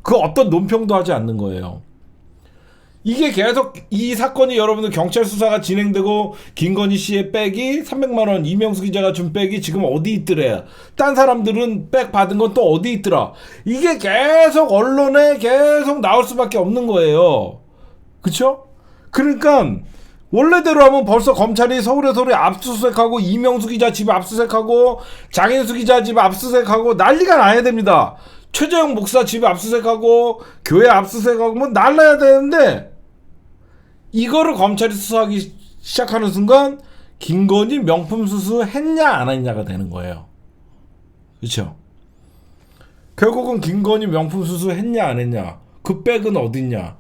Speaker 1: 그 어떤 논평도 하지 않는 거예요. 이게 계속 이 사건이 여러분들 경찰 수사가 진행되고 김건희 씨의 백이 300만 원 이명수 기자가 준 백이 지금 어디 있더래. 딴 사람들은 백 받은 건 또 어디 있더라. 이게 계속 언론에 계속 나올 수밖에 없는 거예요. 그쵸? 그러니까 원래대로 하면 벌써 검찰이 서울의 소리 압수수색하고 이명수 기자 집 압수수색하고 장인수 기자 집 압수수색하고 난리가 나야 됩니다. 최재형 목사 집 압수수색하고 교회 압수수색하고 뭐 날라야 되는데 이거를 검찰이 수사하기 시작하는 순간 김건희 명품 수수 했냐 안 했냐가 되는 거예요. 그렇죠? 결국은 김건희 명품 수수 했냐 안 했냐 그 백은 어딨냐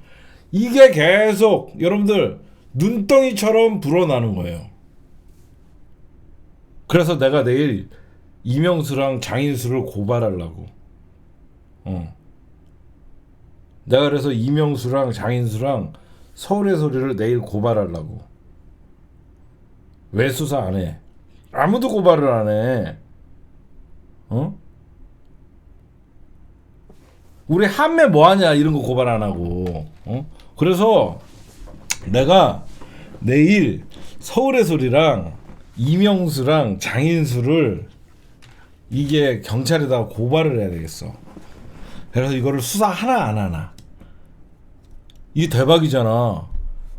Speaker 1: 이게 계속 여러분들 눈덩이처럼 불어나는 거예요. 그래서 내가 내일 이명수랑 장인수를 고발하려고. 내가 그래서 이명수랑 장인수랑 서울의 소리를 내일 고발하려고. 왜 수사 안 해? 아무도 고발을 안 해. 우리 한매 뭐하냐 이런 거 고발 안 하고. 그래서 내가 내일 서울의 소리랑 이명수랑 장인수를 이게 경찰에다가 고발을 해야 되겠어. 그래서 이거를 수사 하나 안 하나. 이게 대박이잖아.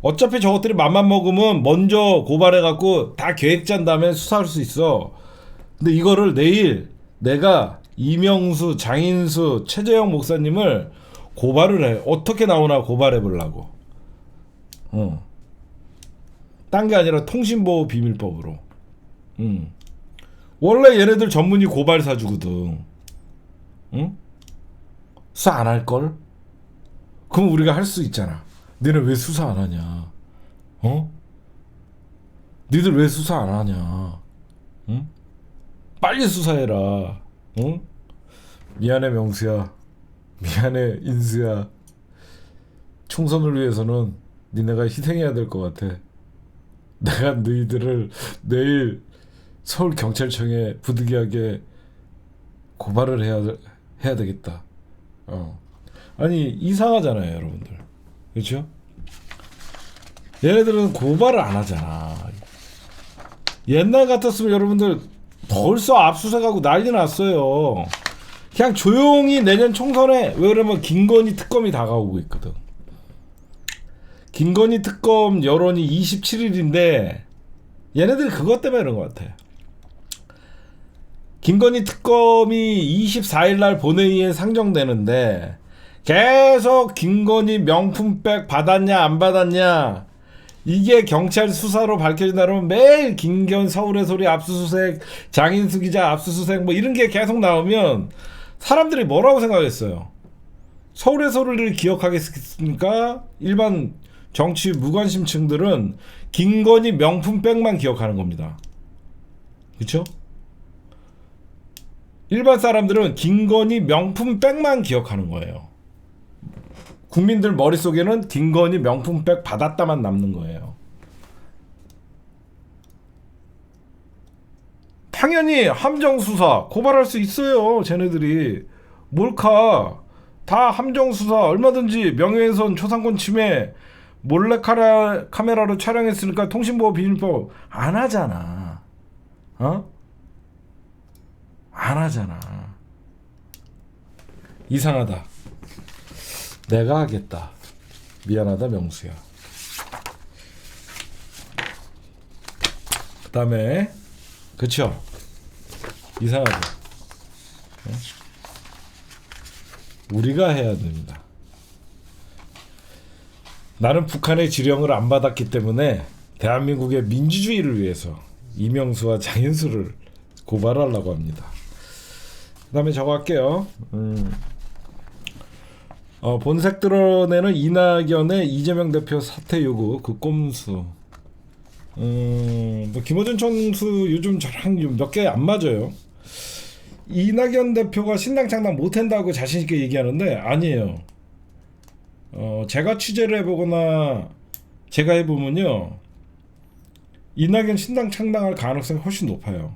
Speaker 1: 어차피 저것들이 맘만 먹으면 먼저 고발해갖고 다 계획 짠 다음에 수사할 수 있어. 근데 이거를 내일 내가 이명수, 장인수, 최재형 목사님을 고발을 해. 어떻게 나오나 고발해 보려고. 딴 게 아니라 통신보호 비밀법으로. 원래 얘네들 전문이 고발사주거든. 수사 안 할걸? 그럼 우리가 할 수 있잖아. 너네 왜 수사 안 하냐? 니들 왜 수사 안 하냐? 빨리 수사해라. 미안해 명수야. 미안해 인수야. 총선을 위해서는 니네가 희생해야 될 것 같아. 내가 너희들을 내일 서울경찰청에 부득이하게 고발을 해야 되겠다. 아니 이상하잖아요 여러분들. 그렇죠? 얘네들은 고발을 안 하잖아. 옛날 같았으면 여러분들 벌써 압수수색하고 난리 났어요. 그냥 조용히 내년 총선에, 왜 그러면 김건희 특검이 다가오고 있거든. 김건희 특검 여론이 27일인데 얘네들이 그것 때문에 그런 것 같아. 김건희 특검이 24일 날 본회의에 상정되는데 계속 김건희 명품백 받았냐 안 받았냐, 이게 경찰 수사로 밝혀진다면 매일 김건 서울의 소리 압수수색, 장인수 기자 압수수색 뭐 이런 게 계속 나오면 사람들이 뭐라고 생각했어요? 서울의 소리를 기억하겠습니까? 일반 정치 무관심층들은 김건희 명품백만 기억하는 겁니다. 그렇죠? 일반 사람들은 김건희 명품백만 기억하는 거예요. 국민들 머릿속에는 김건희 명품백 받았다만 남는 거예요. 당연히 함정수사 고발할 수 있어요. 쟤네들이 몰카 다 함정수사, 얼마든지 명예훼손, 초상권 침해, 몰래카메라로 촬영했으니까 통신보호 비밀법 안 하잖아. 안 하잖아. 이상하다. 내가 하겠다. 미안하다 명수야. 그 다음에 그쵸? 이상하죠? 우리가 해야 됩니다. 나는 북한의 지령을 안 받았기 때문에 대한민국의 민주주의를 위해서 이명수와 장인수를 고발하려고 합니다. 그 다음에 저거 할게요. 본색 드러내는 이낙연의 이재명 대표 사퇴 요구, 그 꼼수. 뭐 김어준 총수 요즘 저랑 몇 개 안 맞아요. 이낙연 대표가 신당 창당 못한다고 자신있게 얘기하는데 아니에요. 제가 취재를 해보거나 제가 해보면요, 이낙연 신당 창당할 가능성이 훨씬 높아요.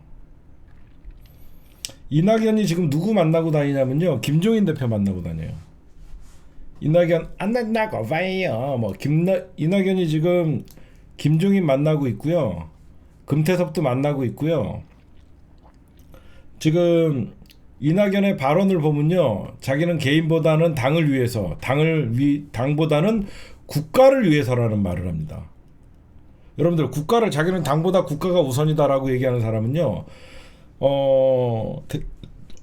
Speaker 1: 이낙연이 지금 누구 만나고 다니냐면요, 김종인 대표 만나고 다녀요. 이낙연 안 만나고 봐요. 뭐 이낙연이 지금 김종인 만나고 있고요, 금태섭도 만나고 있고요. 지금 이낙연의 발언을 보면요, 자기는 개인보다는 당을 위해서, 당보다는 국가를 위해서라는 말을 합니다. 여러분들, 국가를, 자기는 당보다 국가가 우선이다라고 얘기하는 사람은요,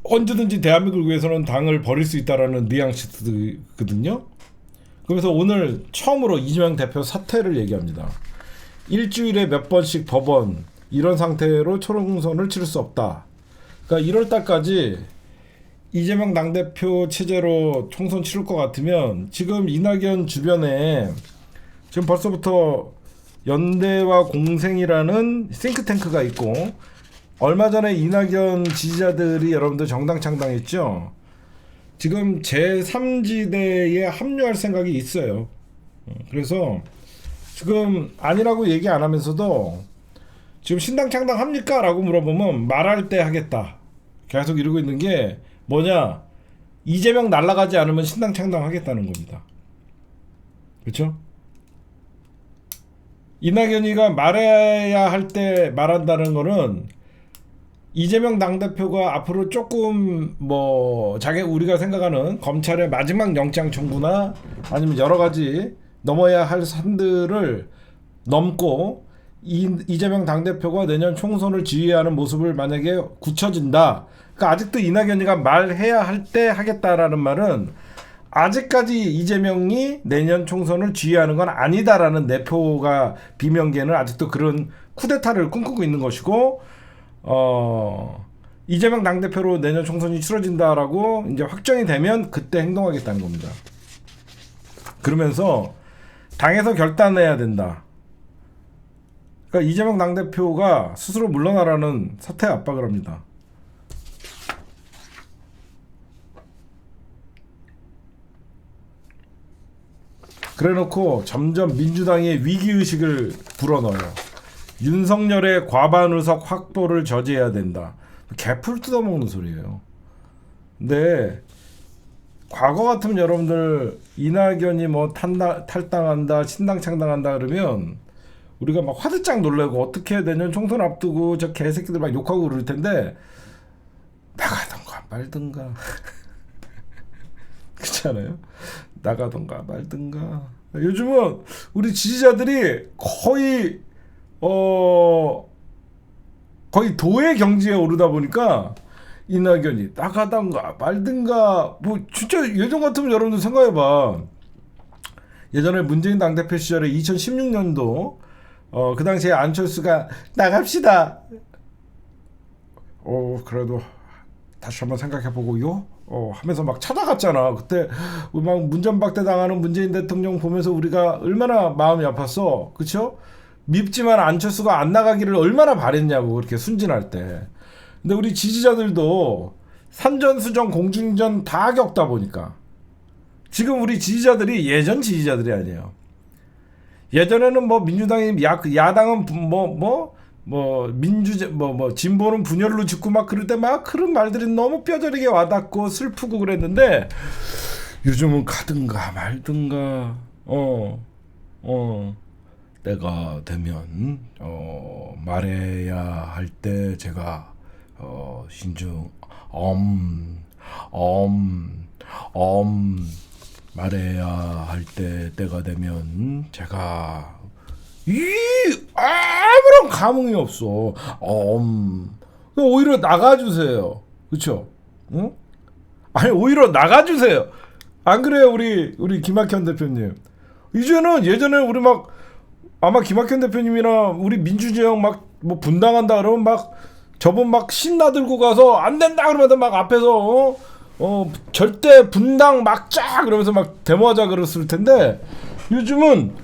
Speaker 1: 언제든지 대한민국을 위해서는 당을 버릴 수 있다라는 뉘앙스거든요. 그래서 오늘 처음으로 이재명 대표 사퇴를 얘기합니다. 일주일에 몇 번씩 법원, 이런 상태로 총선을 치를 수 없다. 그러니까 1월 달까지 이재명 당대표 체제로 총선 치를 것 같으면 지금 이낙연 주변에 지금 벌써부터 연대와 공생이라는 싱크탱크가 있고, 얼마 전에 이낙연 지지자들이 여러분들 정당 창당했죠. 지금 제3지대에 합류할 생각이 있어요. 그래서 지금 아니라고 얘기 안 하면서도 지금 신당 창당합니까? 라고 물어보면 말할 때 하겠다 계속 이러고 있는 게 뭐냐, 이재명 날아가지 않으면 신당 창당하겠다는 겁니다. 그렇죠? 이낙연이가 말해야 할 때 말한다는 거는 이재명 당대표가 앞으로 조금 뭐 자기 우리가 생각하는 검찰의 마지막 영장 청구나 아니면 여러 가지 넘어야 할 산들을 넘고 이재명 당대표가 내년 총선을 지휘하는 모습을 만약에 굳혀진다. 그러니까 아직도 이낙연이가 말해야 할 때 하겠다라는 말은 아직까지 이재명이 내년 총선을 지휘하는 건 아니다라는 내포가 비명계는 아직도 그런 쿠데타를 꿈꾸고 있는 것이고, 이재명 당대표로 내년 총선이 치러진다라고 이제 확정이 되면 그때 행동하겠다는 겁니다. 그러면서 당에서 결단해야 된다. 그러니까 이재명 당대표가 스스로 물러나라는 사퇴 압박을 합니다. 그래놓고 점점 민주당의 위기의식을 불어넣어요. 윤석열의 과반 의석 확보를 저지해야 된다. 개풀 뜯어먹는 소리예요. 근데 과거 같으면 여러분들 이낙연이 뭐 탈당한다, 신당 창당한다 그러면 우리가 막 화들짝 놀라고 어떻게 내년 총선 앞두고 저 개새끼들 막 욕하고 그럴 텐데 나가던가 말든가 그렇지 않아요? 나가던가 말든가. 요즘은 우리 지지자들이 거의 도의 경지에 오르다 보니까 이낙연이 나가던가 말든가, 뭐 진짜 예전 같으면 여러분들 생각해봐. 예전에 문재인 당대표 시절에 2016년도 그 당시에 안철수가 나갑시다. 그래도 다시 한번 생각해보고요. 하면서 막 찾아갔잖아. 그때 막 문전박대 당하는 문재인 대통령 보면서 우리가 얼마나 마음이 아팠어. 그쵸? 밉지만 안철수가 안 나가기를 얼마나 바랬냐고, 그렇게 순진할 때. 근데 우리 지지자들도 산전수전 공중전 다 겪다 보니까 지금 우리 지지자들이 예전 지지자들이 아니에요. 예전에는 뭐 민주당이 야당은 진보는 분열로 짓고 막 그럴 때 막 그런 말들이 너무 뼈저리게 와닿고 슬프고 그랬는데 요즘은 가든가 말든가 때가 되면 말해야 할 때 제가 신중 말해야 할 때가 되면 제가 아무런 감흥이 없어. 오히려 나가주세요. 그쵸? 응? 아니 오히려 나가주세요. 안 그래요, 우리 김학현 대표님? 이제는 예전에 우리 막 아마 김학현 대표님이나 우리 민주지형 막 뭐 분당한다 그러면 막 저분 막 신나들고 가서 안 된다 그러면서 막 앞에서 절대 분당 막자 그러면서 막 데모하자 그랬을 텐데 요즘은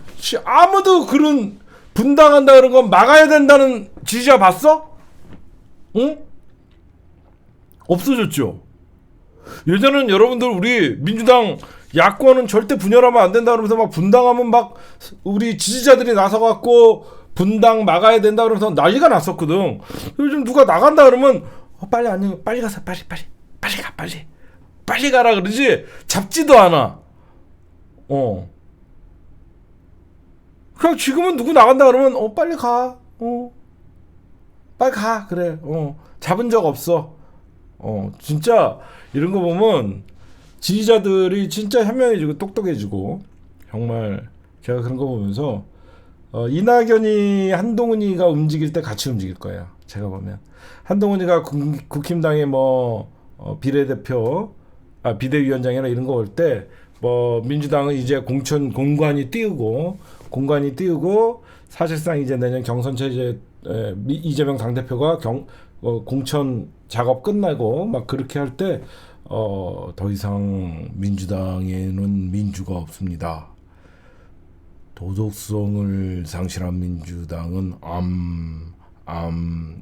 Speaker 1: 아무도 그런 분당한다 그런 건 막아야 된다는 지지자 봤어? 응? 없어졌죠. 예전엔 여러분들 우리 민주당 야권은 절대 분열하면 안 된다 그러면서 막 분당하면 막 우리 지지자들이 나서갖고 분당 막아야 된다 그러면서 난리가 났었거든. 요즘 누가 나간다 그러면 빨리 아니 빨리 가서 빨리 가 빨리 가라 그러지 잡지도 않아. 그냥 지금은 누구 나간다 그러면 빨리 가. 빨리 가. 그래. 잡은 적 없어. 진짜 이런 거 보면 지지자들이 진짜 현명해지고 똑똑해지고 정말 제가 그런 거 보면서 이낙연이 한동훈이가 움직일 때 같이 움직일 거예요. 제가 보면 한동훈이가 국힘당의 뭐 비례대표 비대위원장이나 이런 거 올 때 뭐 민주당은 이제 공관이 띄우고 사실상 이제 내년 경선 체제 이재명 당대표가 공천 작업 끝나고 막 그렇게 할 때 더 이상 민주당에는 민주가 없습니다. 도덕성을 상실한 민주당은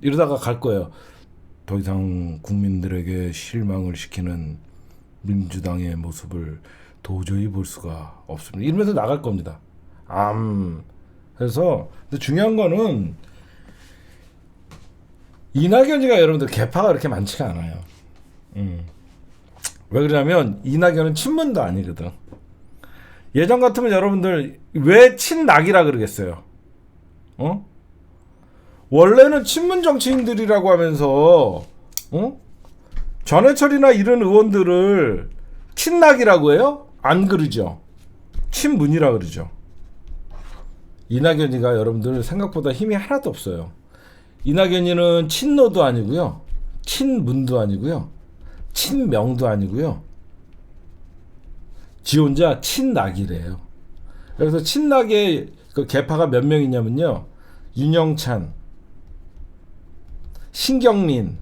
Speaker 1: 이러다가 갈 거예요. 더 이상 국민들에게 실망을 시키는 민주당의 모습을 도저히 볼 수가 없습니다. 이러면서 나갈 겁니다. 그래서 근데 중요한 거는 이낙연이가 여러분들 개파가 그렇게 많지가 않아요. 왜 그러냐면 이낙연은 친문도 아니거든. 예전 같으면 여러분들 왜 친낙이라 그러겠어요? 원래는 친문 정치인들이라고 하면서 전해철이나 이런 의원들을 친낙이라고 해요? 안 그러죠. 친문이라 그러죠. 이낙연이가 여러분들 생각보다 힘이 하나도 없어요. 이낙연이는 친노도 아니고요. 친문도 아니고요. 친명도 아니고요. 지 혼자 친낙이래요. 그래서 친낙의 그 개파가 몇 명이냐면요. 윤영찬, 신경민,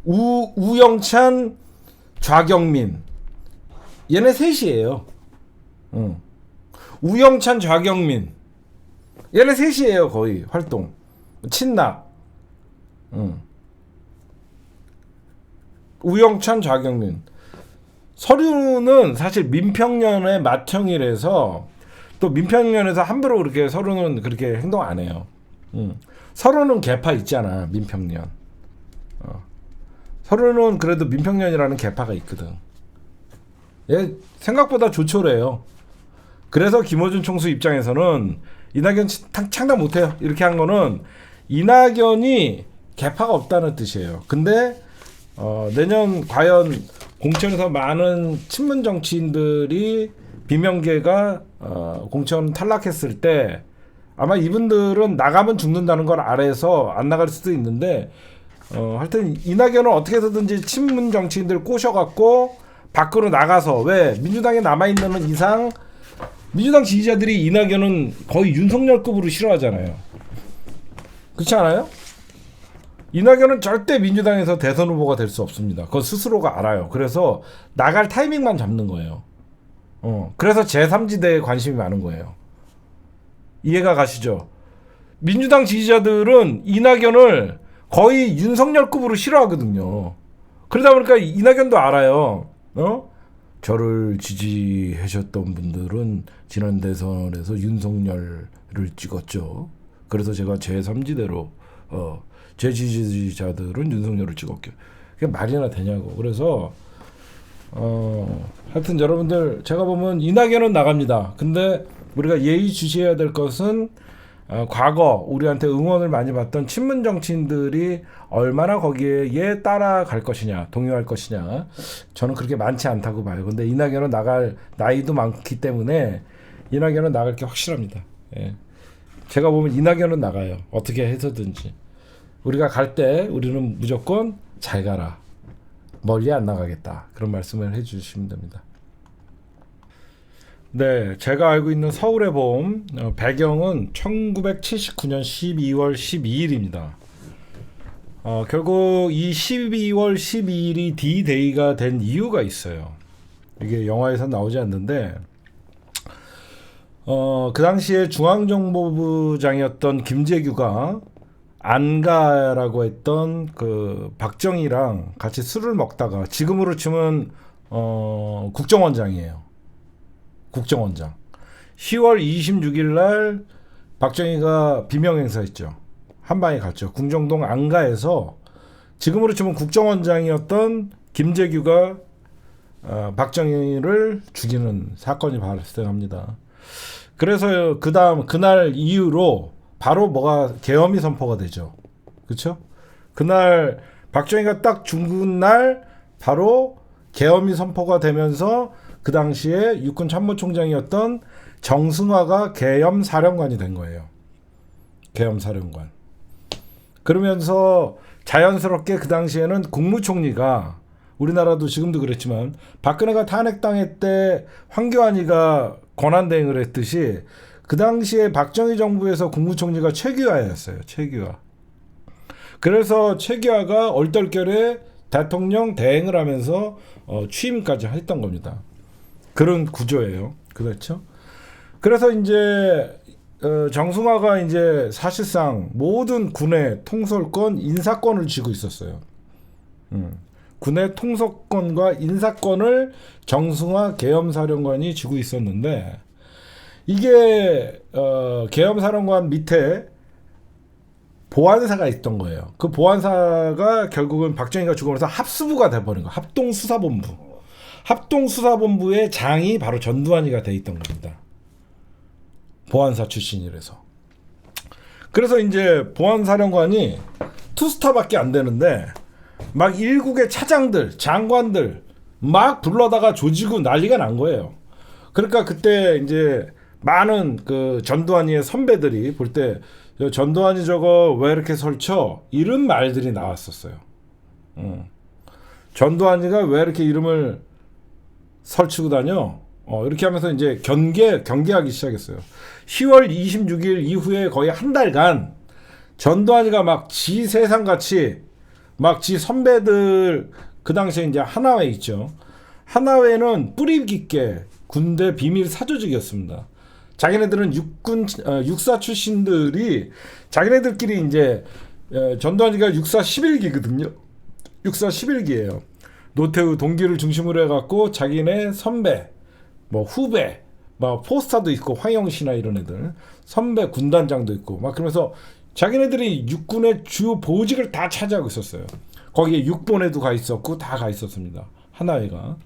Speaker 1: 우영찬, 좌경민. 얘네 셋이에요. 우영찬, 좌경민. 얘네 셋이에요. 거의 활동. 친낙. 우영찬, 좌경민. 서류는 사실 민평년의 맏형이라서 또 민평년에서 함부로 그렇게 서류는 그렇게 행동 안 해요. 서류는 개파 있잖아. 민평년. 서류는 그래도 민평년이라는 개파가 있거든. 얘 생각보다 조촐해요. 그래서 김어준 총수 입장에서는 이낙연 창당 못해요. 이렇게 한 거는 이낙연이 개파가 없다는 뜻이에요. 근데 내년 과연 공천에서 많은 친문 정치인들이 비명계가 공천 탈락했을 때 아마 이분들은 나가면 죽는다는 걸 알아서 안 나갈 수도 있는데 하여튼 이낙연은 어떻게 해서든지 친문 정치인들 꼬셔갖고 밖으로 나가서 왜 민주당에 남아있는 이상 민주당 지지자들이 이낙연은 거의 윤석열급으로 싫어하잖아요. 그렇지 않아요? 이낙연은 절대 민주당에서 대선 후보가 될 수 없습니다. 그건 스스로가 알아요. 그래서 나갈 타이밍만 잡는 거예요. 그래서 제3지대에 관심이 많은 거예요. 이해가 가시죠? 민주당 지지자들은 이낙연을 거의 윤석열급으로 싫어하거든요. 그러다 보니까 이낙연도 알아요. 저를 지지하셨던 분들은 지난 대선에서 윤석열을 찍었죠. 그래서 제가 제3지대로 제 지지자들은 윤석열을 찍었게. 그게 말이나 되냐고. 그래서 하여튼 여러분들 제가 보면 이낙연은 나갑니다. 근데 우리가 예의주시해야 될 것은 과거 우리한테 응원을 많이 받던 친문 정치인들이 얼마나 거기에 따라갈 것이냐, 동요할 것이냐. 저는 그렇게 많지 않다고 봐요. 근데 이낙연은 나갈 나이도 많기 때문에 이낙연은 나갈 게 확실합니다. 예. 제가 보면 이낙연은 나가요. 어떻게 해서든지. 우리가 갈 때 우리는 무조건 잘 가라. 멀리 안 나가겠다. 그런 말씀을 해주시면 됩니다. 네, 제가 알고 있는 서울의 봄 배경은 1979년 12월 12일입니다. 결국 이 12월 12일이 D-Day가 된 이유가 있어요. 이게 영화에서 나오지 않는데 그 당시에 중앙정보부장이었던 김재규가 안가라고 했던 그 박정희랑 같이 술을 먹다가 지금으로 치면 국정원장이에요. 국정원장. 10월 26일 날 박정희가 비명행사했죠. 한방에 갔죠. 궁정동 안가에서 지금으로 치면 국정원장이었던 김재규가 박정희를 죽이는 사건이 발생합니다. 그래서 그날 이후로 바로 뭐가 계엄이 선포가 되죠. 그렇죠? 그날 박정희가 딱 죽은 날 바로 계엄이 선포가 되면서 그 당시에 육군 참모총장이었던 정승화가 계엄 사령관이 된 거예요. 계엄 사령관. 그러면서 자연스럽게 그 당시에는 국무총리가 우리나라도 지금도 그랬지만 박근혜가 탄핵당할 때 황교안이가 권한대행을 했듯이 그 당시에 박정희 정부에서 국무총리가 최규하였어요. 최규하. 그래서 최규하가 얼떨결에 대통령 대행을 하면서 취임까지 했던 겁니다. 그런 구조예요. 그렇죠? 그래서 이제 정승화가 이제 사실상 모든 군의 통솔권, 인사권을 쥐고 있었어요. 군의 통솔권과 인사권을 정승화 계엄사령관이 쥐고 있었는데, 이게 계엄사령관 밑에 보안사가 있던 거예요. 그 보안사가 결국은 박정희가 죽으면서 합수부가 돼버린 거예요. 합동수사본부. 합동수사본부의 장이 바로 전두환이가 돼 있던 겁니다. 보안사 출신이라서. 그래서 이제 보안사령관이 투스타밖에 안 되는데 막 일국의 차장들, 장관들 막 불러다가 조지고 난리가 난 거예요. 그러니까 그때 이제 많은 그 전두환이의 선배들이 볼 때 전두환이 저거 왜 이렇게 설쳐? 이런 말들이 나왔었어요. 전두환이가 왜 이렇게 이름을 설치고 다녀? 이렇게 하면서 이제 경계하기 시작했어요. 10월 26일 이후에 거의 한 달간 전두환이가 막 지 세상같이 막 지 선배들, 그 당시에 이제 하나회 있죠. 하나회는 뿌리 깊게 군대 비밀 사조직이었습니다. 자기네들은 육사 출신들이 자기네들끼리 이제 전두환이가 육사 11기거든요. 육사 11기예요. 노태우 동기를 중심으로 해갖고 자기네 선배, 뭐 후배, 막 포스타도 있고 황영시나 이런 애들, 선배 군단장도 있고 막 그러면서 자기네들이 육군의 주요 보직을 다 차지하고 있었어요. 거기에 육본에도 가 있었고 다 가 있었습니다. 하나회가.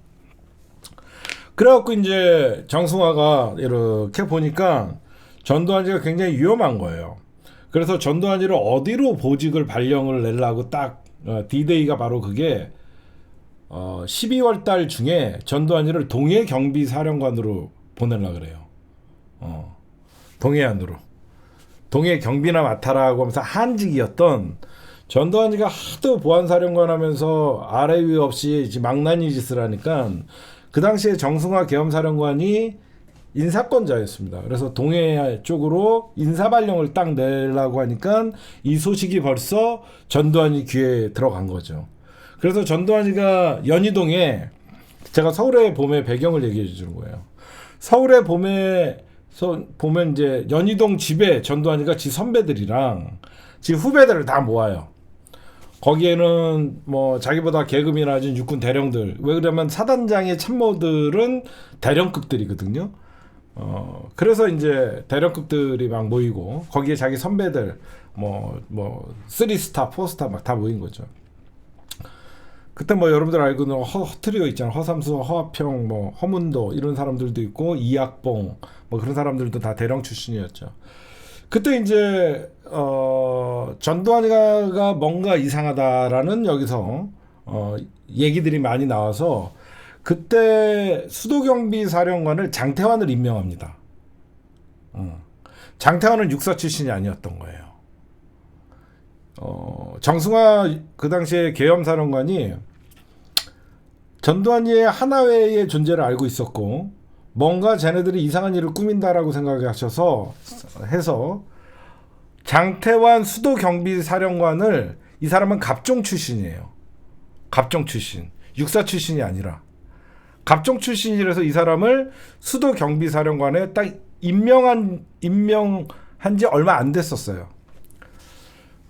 Speaker 1: 그래갖고 이제 정승화가 이렇게 보니까 전두환이가 굉장히 위험한 거예요. 그래서 전두환이를 어디로 보직을 발령을 내려고 딱 D-Day가 바로 그게 12월 달 중에 전두환이를 동해경비사령관으로 보내려고 그래요. 동해안으로. 동해 경비나 맡아라고 하면서 한직이었던 전두환이가 하도 보안사령관 하면서 아래 위 없이 망나니 짓을 하니까 그 당시에 정승화 계엄사령관이 인사권자였습니다. 그래서 동해 쪽으로 인사발령을 딱 내려고 하니까 이 소식이 벌써 전두환이 귀에 들어간 거죠. 그래서 전두환이가 연희동에, 제가 서울의 봄의 배경을 얘기해 주는 거예요. 서울의 봄에 보면 이제 연희동 집에 전두환이가 지 선배들이랑 지 후배들을 다 모아요. 거기에는 뭐 자기보다 계급이 낮은 육군 대령들, 왜 그러면 사단장의 참모들은 대령급들이거든요. 그래서 이제 대령급들이 막 모이고 거기에 자기 선배들 뭐 3스타, 4스타 막 다 모인 거죠. 그때 뭐 여러분들 알고는 허트리오 있잖아요. 허삼수, 허화평, 뭐 허문도 이런 사람들도 있고 이학봉 뭐 그런 사람들도 다 대령 출신이었죠. 그때 이제 전두환이가 뭔가 이상하다라는 여기서 얘기들이 많이 나와서 그때 수도경비사령관을 장태환을 임명합니다. 장태환은 육사 출신이 아니었던 거예요. 정승화 그 당시에 계엄사령관이 전두환이의 하나회의 존재를 알고 있었고 뭔가 쟤네들이 이상한 일을 꾸민다라고 생각하셔서 해서 장태환 수도경비사령관을, 이 사람은 갑종 출신이에요. 갑종 출신, 육사 출신이 아니라 갑종 출신이라서 이 사람을 수도경비사령관에 딱 임명한 지 얼마 안 됐었어요.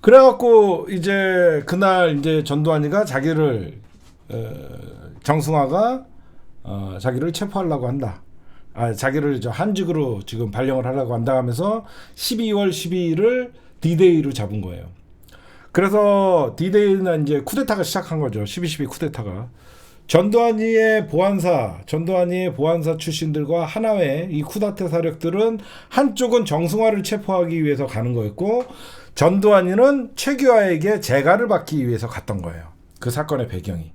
Speaker 1: 그래갖고 이제 그날 이제 전두환이가 자기를 정승화가 자기를 체포하려고 한다. 자기를 한직으로 지금 발령을 하려고 한다 하면서 12월 12일을 D-Day로 잡은 거예요. 그래서 D-Day는 이제 쿠데타가 시작한 거죠. 12.12 쿠데타가. 전두환이의 보안사 출신들과 하나회 이 쿠데타 세력들은 한쪽은 정승화를 체포하기 위해서 가는 거였고 전두환이는 최규하에게 재가를 받기 위해서 갔던 거예요. 그 사건의 배경이.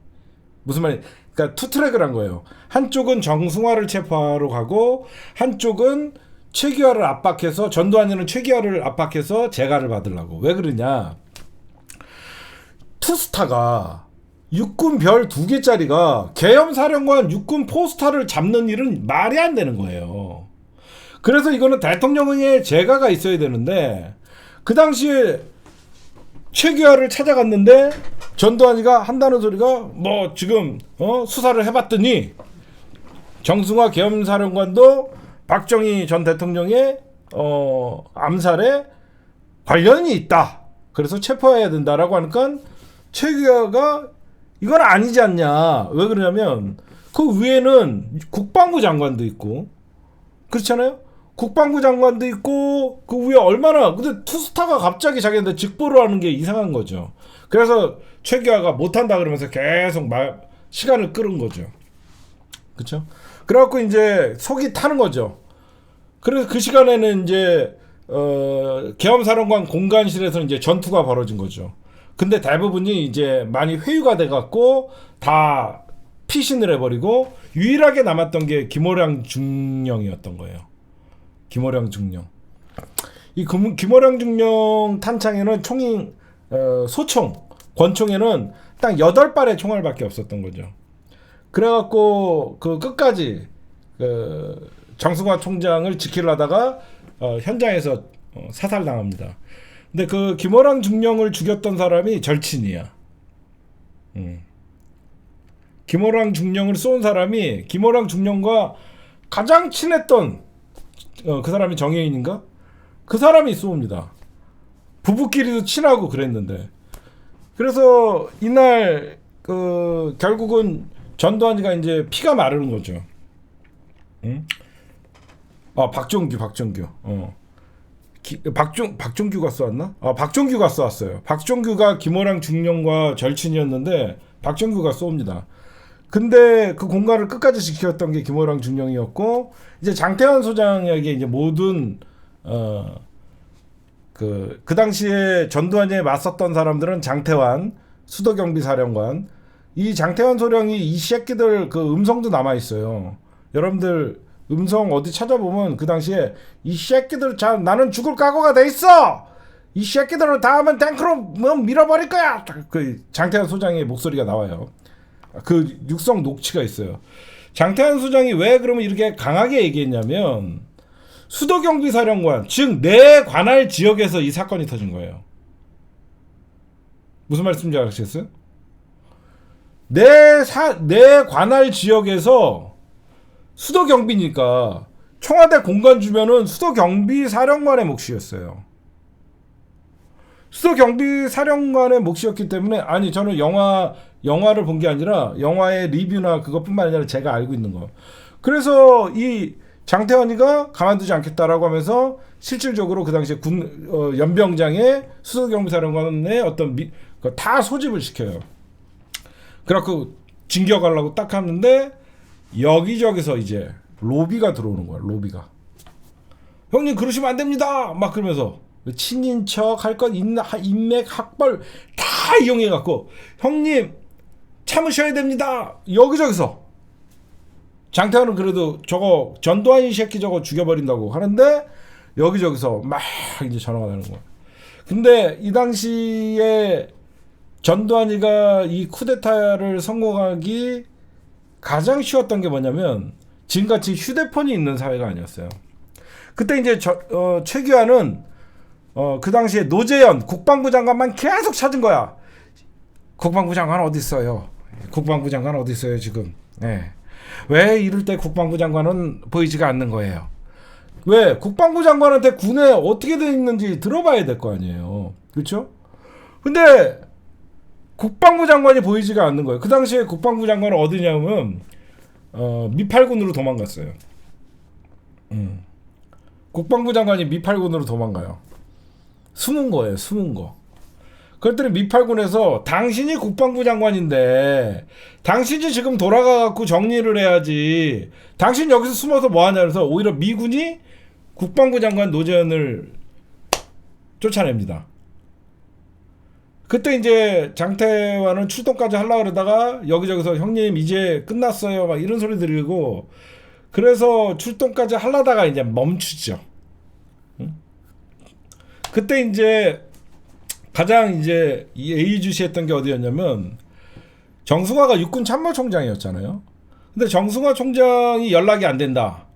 Speaker 1: 무슨 말이, 그러니까 투트랙을 한 거예요. 한쪽은 정승화를 체포하러 가고 한쪽은 최규하를 압박해서, 전두환이는 최규하를 압박해서 재가를 받으려고. 왜 그러냐, 투스타가 육군 별 2개짜리가 계엄사령관 육군 포스타를 잡는 일은 말이 안 되는 거예요. 그래서 이거는 대통령의 재가가 있어야 되는데 그 당시에 최규하를 찾아갔는데 전두환이가 한다는 소리가 뭐 지금 수사를 해봤더니 정승화 계엄사령관도 박정희 전 대통령의 암살에 관련이 있다. 그래서 체포해야 된다라고 하니까 최규하가 이건 아니지 않냐. 왜 그러냐면 그 위에는 국방부 장관도 있고 그렇잖아요. 국방부 장관도 있고 그 위에 얼마나 근데 투스타가 갑자기 자기한테 직보를 하는 게 이상한 거죠. 그래서 최규하가 못한다 그러면서 계속 시간을 끌은 거죠. 그렇죠? 그래갖고 이제 속이 타는 거죠. 그래서 그 시간에는 이제 계엄사령관 공관실에서 이제 전투가 벌어진 거죠. 근데 대부분이 이제 많이 회유가 돼갖고 다 피신을 해버리고 유일하게 남았던 게 김호량 중령이었던 거예요. 김호량 중령. 이 김호량 중령 탄창에는 총이 소총, 권총에는 딱 8발의 총알밖에 없었던 거죠. 그래갖고 그 끝까지 정승화 총장을 지키려다가 현장에서 사살당합니다. 근데 그 김호랑 중령을 죽였던 사람이 절친이야. 김호랑 중령을 쏜 사람이 김호랑 중령과 가장 친했던 그 사람이 정혜인인가? 그 사람이 쏩니다. 부부끼리도 친하고 그랬는데. 그래서 이날 결국은 전두환이가 이제 피가 마르는 거죠. 응? 박종규. 박종규가 쏘았나? 박종규가 쏘았어요. 박종규가 김호랑 중령과 절친이었는데 박종규가 쏩니다. 근데 그 공간을 끝까지 지켰던 게 김호랑 중령이었고 이제 장태환 소장에게 이제 모든 그 당시에 전두환에 맞섰던 사람들은 장태환 수도경비사령관 이 장태환 소령이 이 새끼들 그 음성도 남아 있어요. 여러분들 음성 어디 찾아보면 그 당시에 이 새끼들 나는 죽을 각오가 돼 있어. 이 새끼들을 다음은 탱크로 밀어버릴 거야. 그 장태환 소장의 목소리가 나와요. 그 육성 녹취가 있어요. 장태환 소장이 왜 그러면 이렇게 강하게 얘기했냐면 수도경비사령관 즉 내 관할 지역에서 이 사건이 터진 거예요. 무슨 말씀인지 아시겠어요? 내 관할 지역에서 수도경비니까 청와대 공간 주변은 수도경비사령관의 몫이었어요. 수도경비사령관의 몫이었기 때문에 아니 저는 영화를 본 게 아니라 영화의 리뷰나 그것뿐만 아니라 제가 알고 있는 거. 그래서 이 장태환이가 가만두지 않겠다라고 하면서 실질적으로 그 당시에 연병장의 수도경비사령관의 어떤 다 소집을 시켜요. 그래갖고 징겨가려고 딱 하는데 여기저기서 이제 로비가 들어오는 거야. 로비가. 형님 그러시면 안 됩니다. 막 그러면서 친인척 할 것 인맥 학벌 다 이용해갖고 형님 참으셔야 됩니다. 여기저기서 장태환은 그래도 저거 전두환이 새끼 저거 죽여버린다고 하는데 여기저기서 막 이제 전화가 나는 거야. 근데 이 당시에 전두환이가 이 쿠데타를 성공하기 가장 쉬웠던 게 뭐냐면 지금같이 휴대폰이 있는 사회가 아니었어요. 그때 이제 최규하는 그 당시에 노재현 국방부 장관만 계속 찾은 거야. 국방부 장관 어디 있어요? 국방부 장관 어디 있어요 지금? 네. 왜 이럴 때 국방부 장관은 보이지가 않는 거예요? 왜? 국방부 장관한테 군에 어떻게 돼 있는지 들어봐야 될 거 아니에요. 그렇죠? 근데 국방부 장관이 보이지가 않는 거예요. 그 당시에 국방부 장관은 어디냐면 미팔군으로 도망갔어요. 국방부 장관이 미팔군으로 도망가요. 숨은 거예요. 숨은 거. 그랬더니 미팔군에서 당신이 국방부 장관인데 당신이 지금 돌아가갖고 정리를 해야지. 당신 여기서 숨어서 뭐하냐 그래서 오히려 미군이 국방부 장관 노재현을 쫓아냅니다. 그때 이제 장태환은 출동까지 하려고 그러다가 여기저기서 형님 이제 끝났어요 막 이런 소리 들리고 그래서 출동까지 하려다가 이제 멈추죠. 그때 이제 가장 이제 예의주시했던 게 어디였냐면 정승화가 육군 참모총장이었잖아요. 근데 정승화 총장이 연락이 안 된다.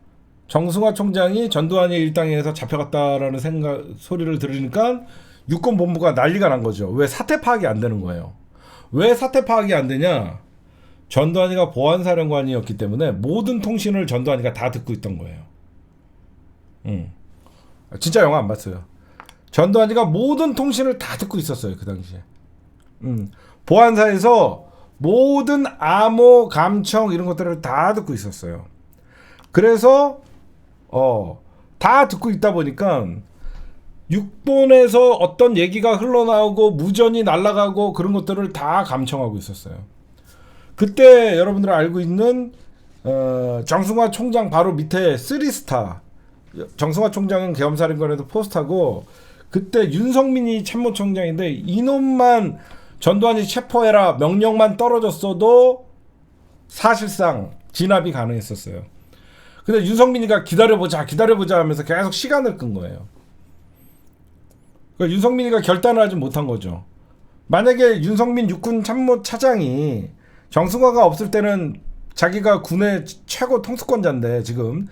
Speaker 1: 정승화 총장이 전두환이 일당에서 잡혀갔다라는 소리를 들으니까 육군 본부가 난리가 난 거죠. 왜 사태 파악이 안 되는 거예요. 왜 사태 파악이 안 되냐? 전두환이가 보안사령관이었기 때문에 모든 통신을 전두환이가 다 듣고 있던 거예요. 진짜 영화 안 봤어요. 전두환이가 모든 통신을 다 듣고 있었어요, 그 당시에. 보안사에서 모든 암호, 감청 이런 것들을 다 듣고 있었어요. 그래서 다 듣고 있다 보니까 육본에서 어떤 얘기가 흘러나오고 무전이 날아가고 그런 것들을 다 감청하고 있었어요. 그때 여러분들 알고 있는 정승화 총장 바로 밑에 3스타, 정승화 총장은 계엄사령관에도 포스트하고, 그때 윤석민이 참모총장인데 이놈만 전두환이 체포해라 명령만 떨어졌어도 사실상 진압이 가능했었어요. 근데 윤석민이가 기다려보자 하면서 계속 시간을 끈 거예요. 그러니까 윤석민이가 결단을 하지 못한 거죠. 만약에 윤석민 육군 참모차장이, 정승화가 없을 때는 자기가 군의 최고 통수권자인데 지금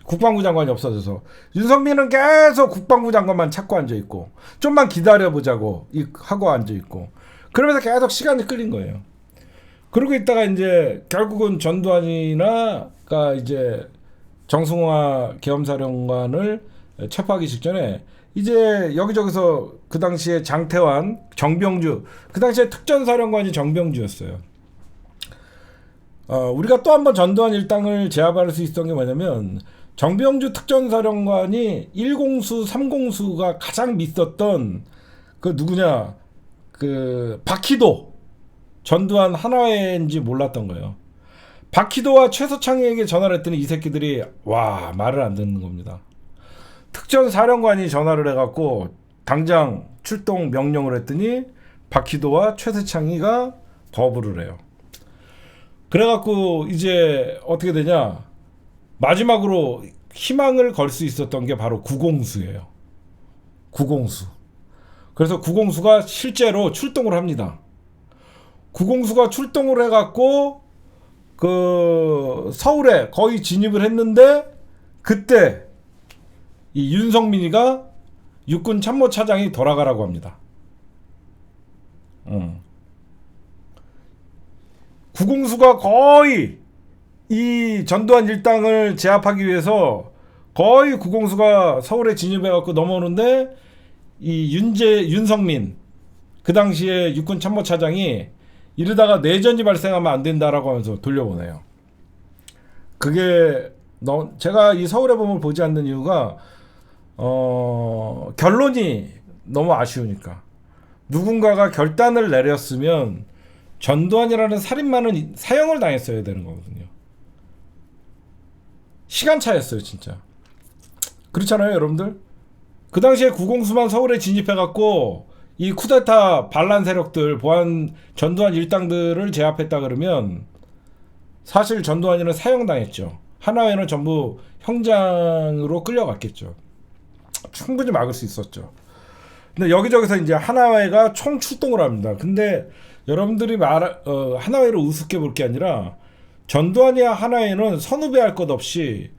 Speaker 1: 국방부 장관이 없어져서 윤석민은 계속 국방부 장관만 찾고 앉아있고, 좀만 기다려보자고 하고 앉아있고, 그러면서 계속 시간이 끌린 거예요. 그러고 있다가 이제 결국은 전두환이나가 이제 정승화 계엄사령관을 체포하기 직전에 이제 여기저기서 그 당시에 장태환, 정병주, 그 당시에 특전사령관이 정병주였어요. 우리가 또 한 번 전두환 일당을 제압할 수 있었던 게 뭐냐면, 정병주 특전사령관이 1공수, 3공수가 가장 믿었던 그 누구냐, 그 박희도, 전두환 하나회인지 몰랐던 거예요. 박희도와 최서창에게 전화를 했더니 이 새끼들이 와 말을 안 듣는 겁니다. 특전사령관이 전화를 해갖고 당장 출동 명령을 했더니 박희도와 최서창이가 거부를 해요. 그래갖고 이제 어떻게 되냐, 마지막으로 희망을 걸 수 있었던 게 바로 구공수예요. 구공수. 그래서 구공수가 실제로 출동을 합니다. 구공수가 출동을 해갖고 그 서울에 거의 진입을 했는데, 그때 이 윤석민이가 육군 참모차장이 돌아가라고 합니다. 구공수가 거의 이 전두환 일당을 제압하기 위해서 거의 구공수가 서울에 진입해갖고 넘어오는데, 이 윤성민 그 당시에 육군 참모차장이 이러다가 내전이 발생하면 안 된다라고 하면서 돌려보내요. 그게 제가 이 서울의 봄을 보지 않는 이유가 결론이 너무 아쉬우니까. 누군가가 결단을 내렸으면 전두환이라는 살인마는 사형을 당했어야 되는 거거든요. 시간차였어요 진짜. 그렇잖아요 여러분들. 그 당시에 구공수만 서울에 진입해갖고 이 쿠데타 반란 세력들, 전두환 일당들을 제압했다 그러면 사실 전두환이는 사형당했죠. 하나회는 전부 형장으로 끌려갔겠죠. 충분히 막을 수 있었죠. 근데 여기저기서 이제 하나회가 총 출동을 합니다. 근데 여러분들이 하나회를 우습게 볼 게 아니라, 전두환이와 하나회는 선후배할 것 없이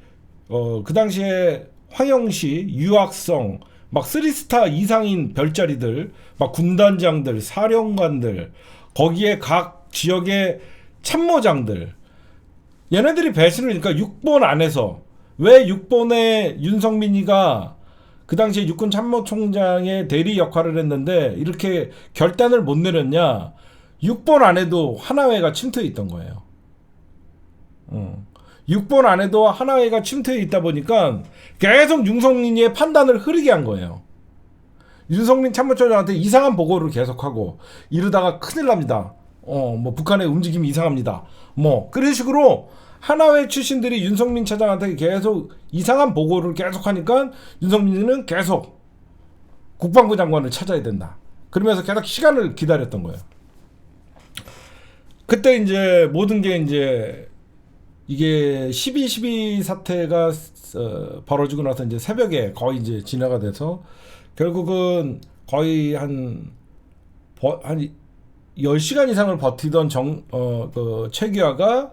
Speaker 1: 그 당시에 황영시, 유학성, 막 3스타 이상인 별자리들, 막 군단장들, 사령관들, 거기에 각 지역의 참모장들, 얘네들이 배신을, 그러니까 6본 안에서 왜 6본의 윤석민이가 그 당시에 육군 참모총장의 대리 역할을 했는데 이렇게 결단을 못 내렸냐, 6본 안에도 하나회가 침투해 있던 거예요. 6번 안에도 하나회가 침투해 있다 보니까 계속 윤석민이의 판단을 흐리게 한 거예요. 윤석민 참모총장한테 이상한 보고를 계속하고, 이러다가 큰일 납니다. 뭐 북한의 움직임이 이상합니다. 뭐 그런 식으로 하나회 출신들이 윤석민 차장한테 계속 이상한 보고를 계속하니까 윤석민이는 계속 국방부 장관을 찾아야 된다. 그러면서 계속 시간을 기다렸던 거예요. 그때 이제 모든 게 이제 이게 12.12 사태가 벌어지고 나서 이제 새벽에 거의 이제 진화가 돼서 결국은 거의 한 10시간 이상을 버티던 그 최규하가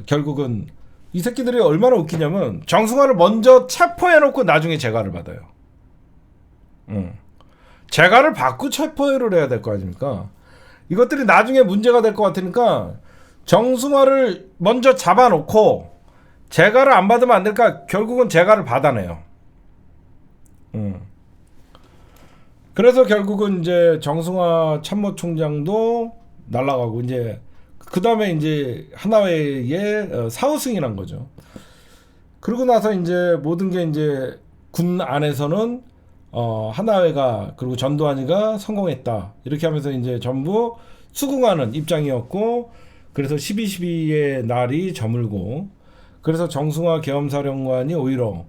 Speaker 1: 결국은, 이 새끼들이 얼마나 웃기냐면 정승화를 먼저 체포해놓고 나중에 재가를 받아요. 재가를 받고 체포를 해야 될 거 아닙니까? 이것들이 나중에 문제가 될 것 같으니까 정승화를 먼저 잡아놓고 재가를 안 받으면 안 될까? 결국은 재가를 받아내요. 그래서 결국은 이제 정승화 참모총장도 날아가고 이제 그 다음에 이제 하나회의 사우승이란 거죠. 그러고 나서 이제 모든 게 이제 군 안에서는 하나회가 그리고 전두환이가 성공했다 이렇게 하면서 이제 전부 수긍하는 입장이었고, 그래서 12.12의 날이 저물고, 그래서 정승화 계엄사령관이 오히려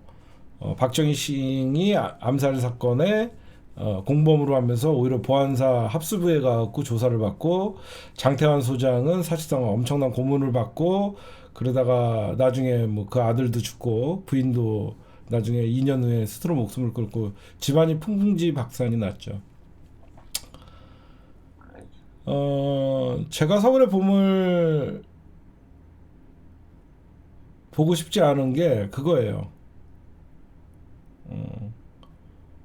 Speaker 1: 박정희 시인이 암살 사건에 공범으로 하면서 오히려 보안사 합수부에 가고 조사를 받고, 장태환 소장은 사실상 엄청난 고문을 받고, 그러다가 나중에 뭐 그 아들도 죽고 부인도 나중에 2년 후에 스스로 목숨을 끊고 집안이 풍풍지박산이 났죠. 제가 서울의 봄을 보고 싶지 않은 게 그거예요.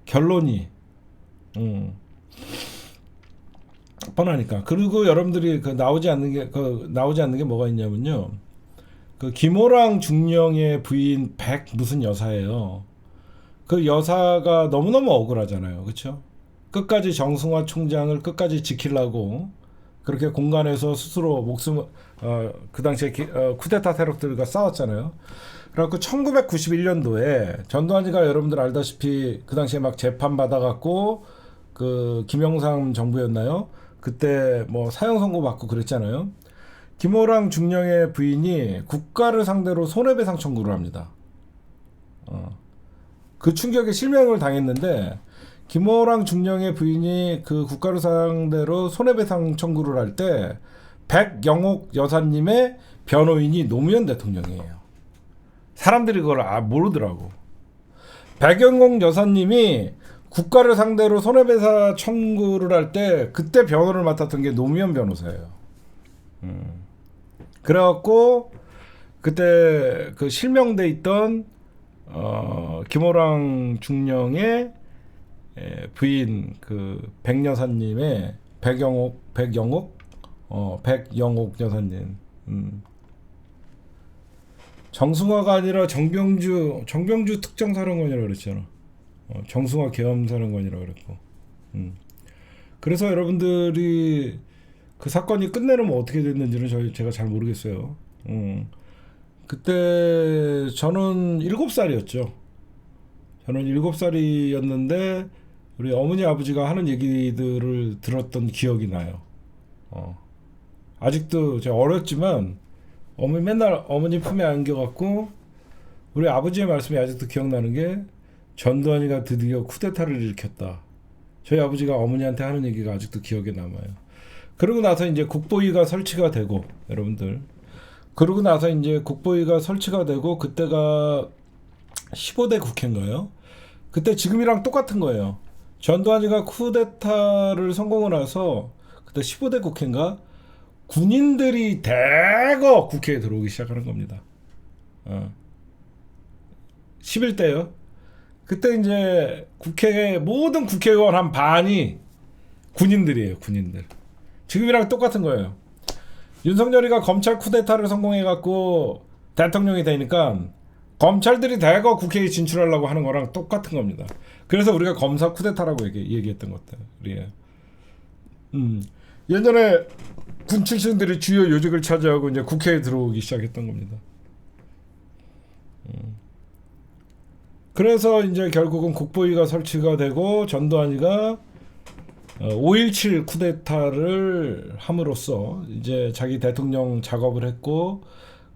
Speaker 1: 결론이 뻔하니까. 그리고 여러분들이 나오지 않는 게 뭐가 있냐면요. 그 김호랑 중령의 부인 백 무슨 여사예요. 그 여사가 너무너무 억울하잖아요. 그렇죠? 끝까지 정승화 총장을 끝까지 지키려고 그렇게 공간에서 스스로 목숨 그 당시에 쿠데타 세력들과 싸웠잖아요. 그래갖고 1991년도에 전두환이가 여러분들 알다시피 그 당시에 막 재판 받아갖고 그 김영삼 정부였나요? 그때 뭐 사형 선고 받고 그랬잖아요. 김호랑 중령의 부인이 국가를 상대로 손해배상 청구를 합니다. 그 충격에 실명을 당했는데, 김호랑 중령의 부인이 그 국가를 상대로 손해배상 청구를 할 때 백영옥 여사님의 변호인이 노무현 대통령이에요. 사람들이 그걸 모르더라고. 백영옥 여사님이 국가를 상대로 손해배상 청구를 할 때 그때 변호를 맡았던 게 노무현 변호사예요. 그래갖고 그때 그 실명돼 있던 김호랑 중령의 부인 그 백여사님의 백영옥 여사님, 정승화가 아니라 정병주 특정사령관이라고 그랬잖아. 정승화 계엄사령관이라고 그랬고. 그래서 여러분들이 그 사건이 끝내려면 어떻게 됐는지는 제가 잘 모르겠어요. 그때 저는 7살이었죠. 저는 7살이었는데 우리 어머니 아버지가 하는 얘기들을 들었던 기억이 나요. 아직도 제가 어렸지만 맨날 어머니 품에 안겨갖고 우리 아버지의 말씀이 아직도 기억나는 게 전두환이가 드디어 쿠데타를 일으켰다. 저희 아버지가 어머니한테 하는 얘기가 아직도 기억에 남아요. 그러고 나서 이제 국보위가 설치가 되고, 여러분들. 그러고 나서 이제 국보위가 설치가 되고, 그때가 15대 국회인가요? 그때 지금이랑 똑같은 거예요. 전두환이가 쿠데타를 성공을 해서 그때 15대 국회인가? 군인들이 대거 국회에 들어오기 시작하는 겁니다. 11대요. 그때 이제 모든 국회의원 한 반이 군인들이에요, 군인들. 지금이랑 똑같은 거예요. 윤석열이가 검찰 쿠데타를 성공해갖고 대통령이 되니까 검찰들이 대거 국회에 진출하려고 하는 거랑 똑같은 겁니다. 그래서 우리가 검사 쿠데타라고 얘기했던 것들이에요. 예전에 군 출신들이 주요 요직을 차지하고 이제 국회에 들어오기 시작했던 겁니다. 그래서 이제 결국은 국보위가 설치가 되고 전두환이가 5.17 쿠데타를 함으로써 이제 자기 대통령 작업을 했고,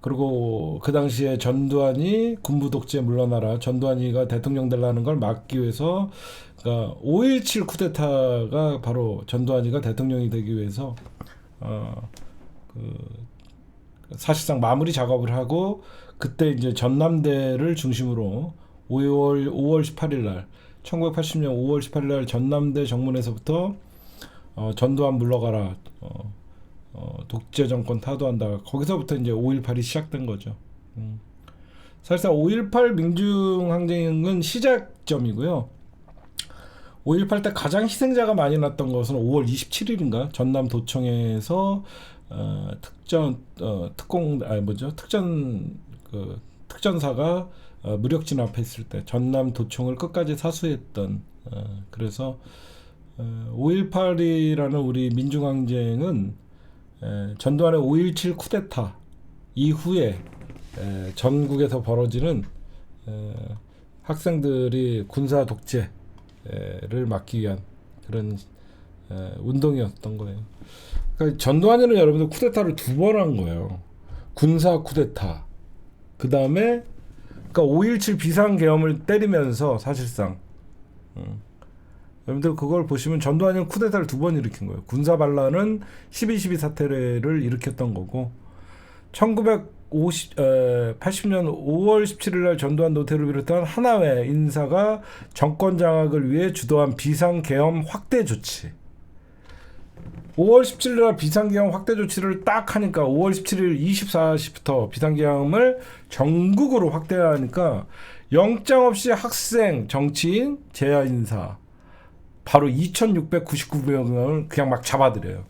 Speaker 1: 그리고 그 당시에 전두환이 군부 독재에 물러나라, 전두환이가 대통령 되려는 걸 막기 위해서, 그러니까 5.17 쿠데타가 바로 전두환이가 대통령이 되기 위해서 사실상 마무리 작업을 하고, 그때 이제 전남대를 중심으로 5월 18일 날 1980년 5월 18일 날 전남대 정문에서부터 전두환 물러가라, 독재 정권 타도한다. 거기서부터 이제 5.18이 시작된 거죠. 사실상 5.18 민중항쟁은 시작점이고요. 5.18 때 가장 희생자가 많이 났던 것은 5월 27일인가 전남 도청에서 특전사가 무력 진압했을 때 전남 도청을 끝까지 사수했던 그래서 5.18이라는 우리 민주항쟁은 전두환의 5.17 쿠데타 이후에 전국에서 벌어지는 학생들이 군사 독재를 막기 위한 그런 운동이었던 거예요. 그러니까 전두환이는 여러분들 쿠데타를 2번 한 거예요. 군사 쿠데타. 그 다음에 그러니까 5.17 비상계엄을 때리면서 사실상 여러분들 그걸 보시면 전두환이는 쿠데타를 2번 일으킨 거예요. 군사 반란은 12.12 사태를 일으켰던 거고 1980년 5월 17일 날 전두환 노태우를 비롯한 하나회 인사가 정권 장악을 위해 주도한 비상계엄 확대 조치. 5월 17일 날 비상계엄 확대 조치를 딱 하니까 5월 17일 24시부터 비상계엄을 전국으로 확대하니까 영장 없이 학생, 정치인, 재야 인사 바로 2,699명을 그냥 막 잡아들여요.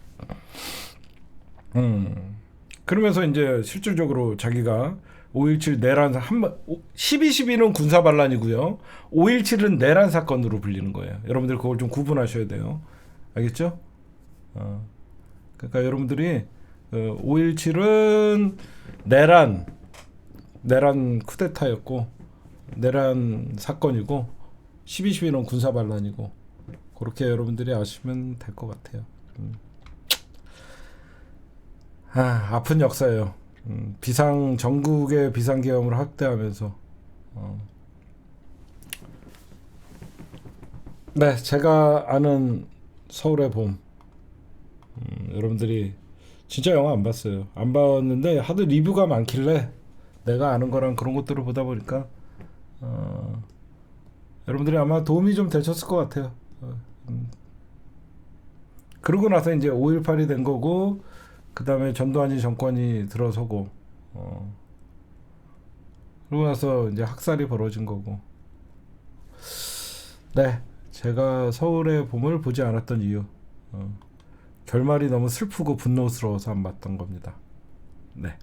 Speaker 1: 그러면서 이제 실질적으로 자기가 5.17 내란 12.12는 군사 반란이고요. 5.17은 내란 사건으로 불리는 거예요. 여러분들 그걸 좀 구분하셔야 돼요. 알겠죠? 그러니까 여러분들이 5.17은 내란 쿠데타였고 내란 사건이고 12.12는 군사 반란이고 그렇게 여러분들이 아시면 될 것 같아요. 아픈 역사예요. 전국의 비상계엄을 확대하면서 네, 제가 아는 서울의 봄 여러분들이 진짜 영화 안 봤어요. 안 봤는데 하도 리뷰가 많길래 내가 아는 거랑 그런 것들을 보다 보니까 여러분들이 아마 도움이 좀 되셨을 것 같아요. 그러고 나서 이제 5.18이 된 거고 그 다음에 전두환이 정권이 들어서고 그러고 나서 이제 학살이 벌어진 거고 네, 제가 서울의 봄을 보지 않았던 이유 결말이 너무 슬프고 분노스러워서 안 봤던 겁니다. 네.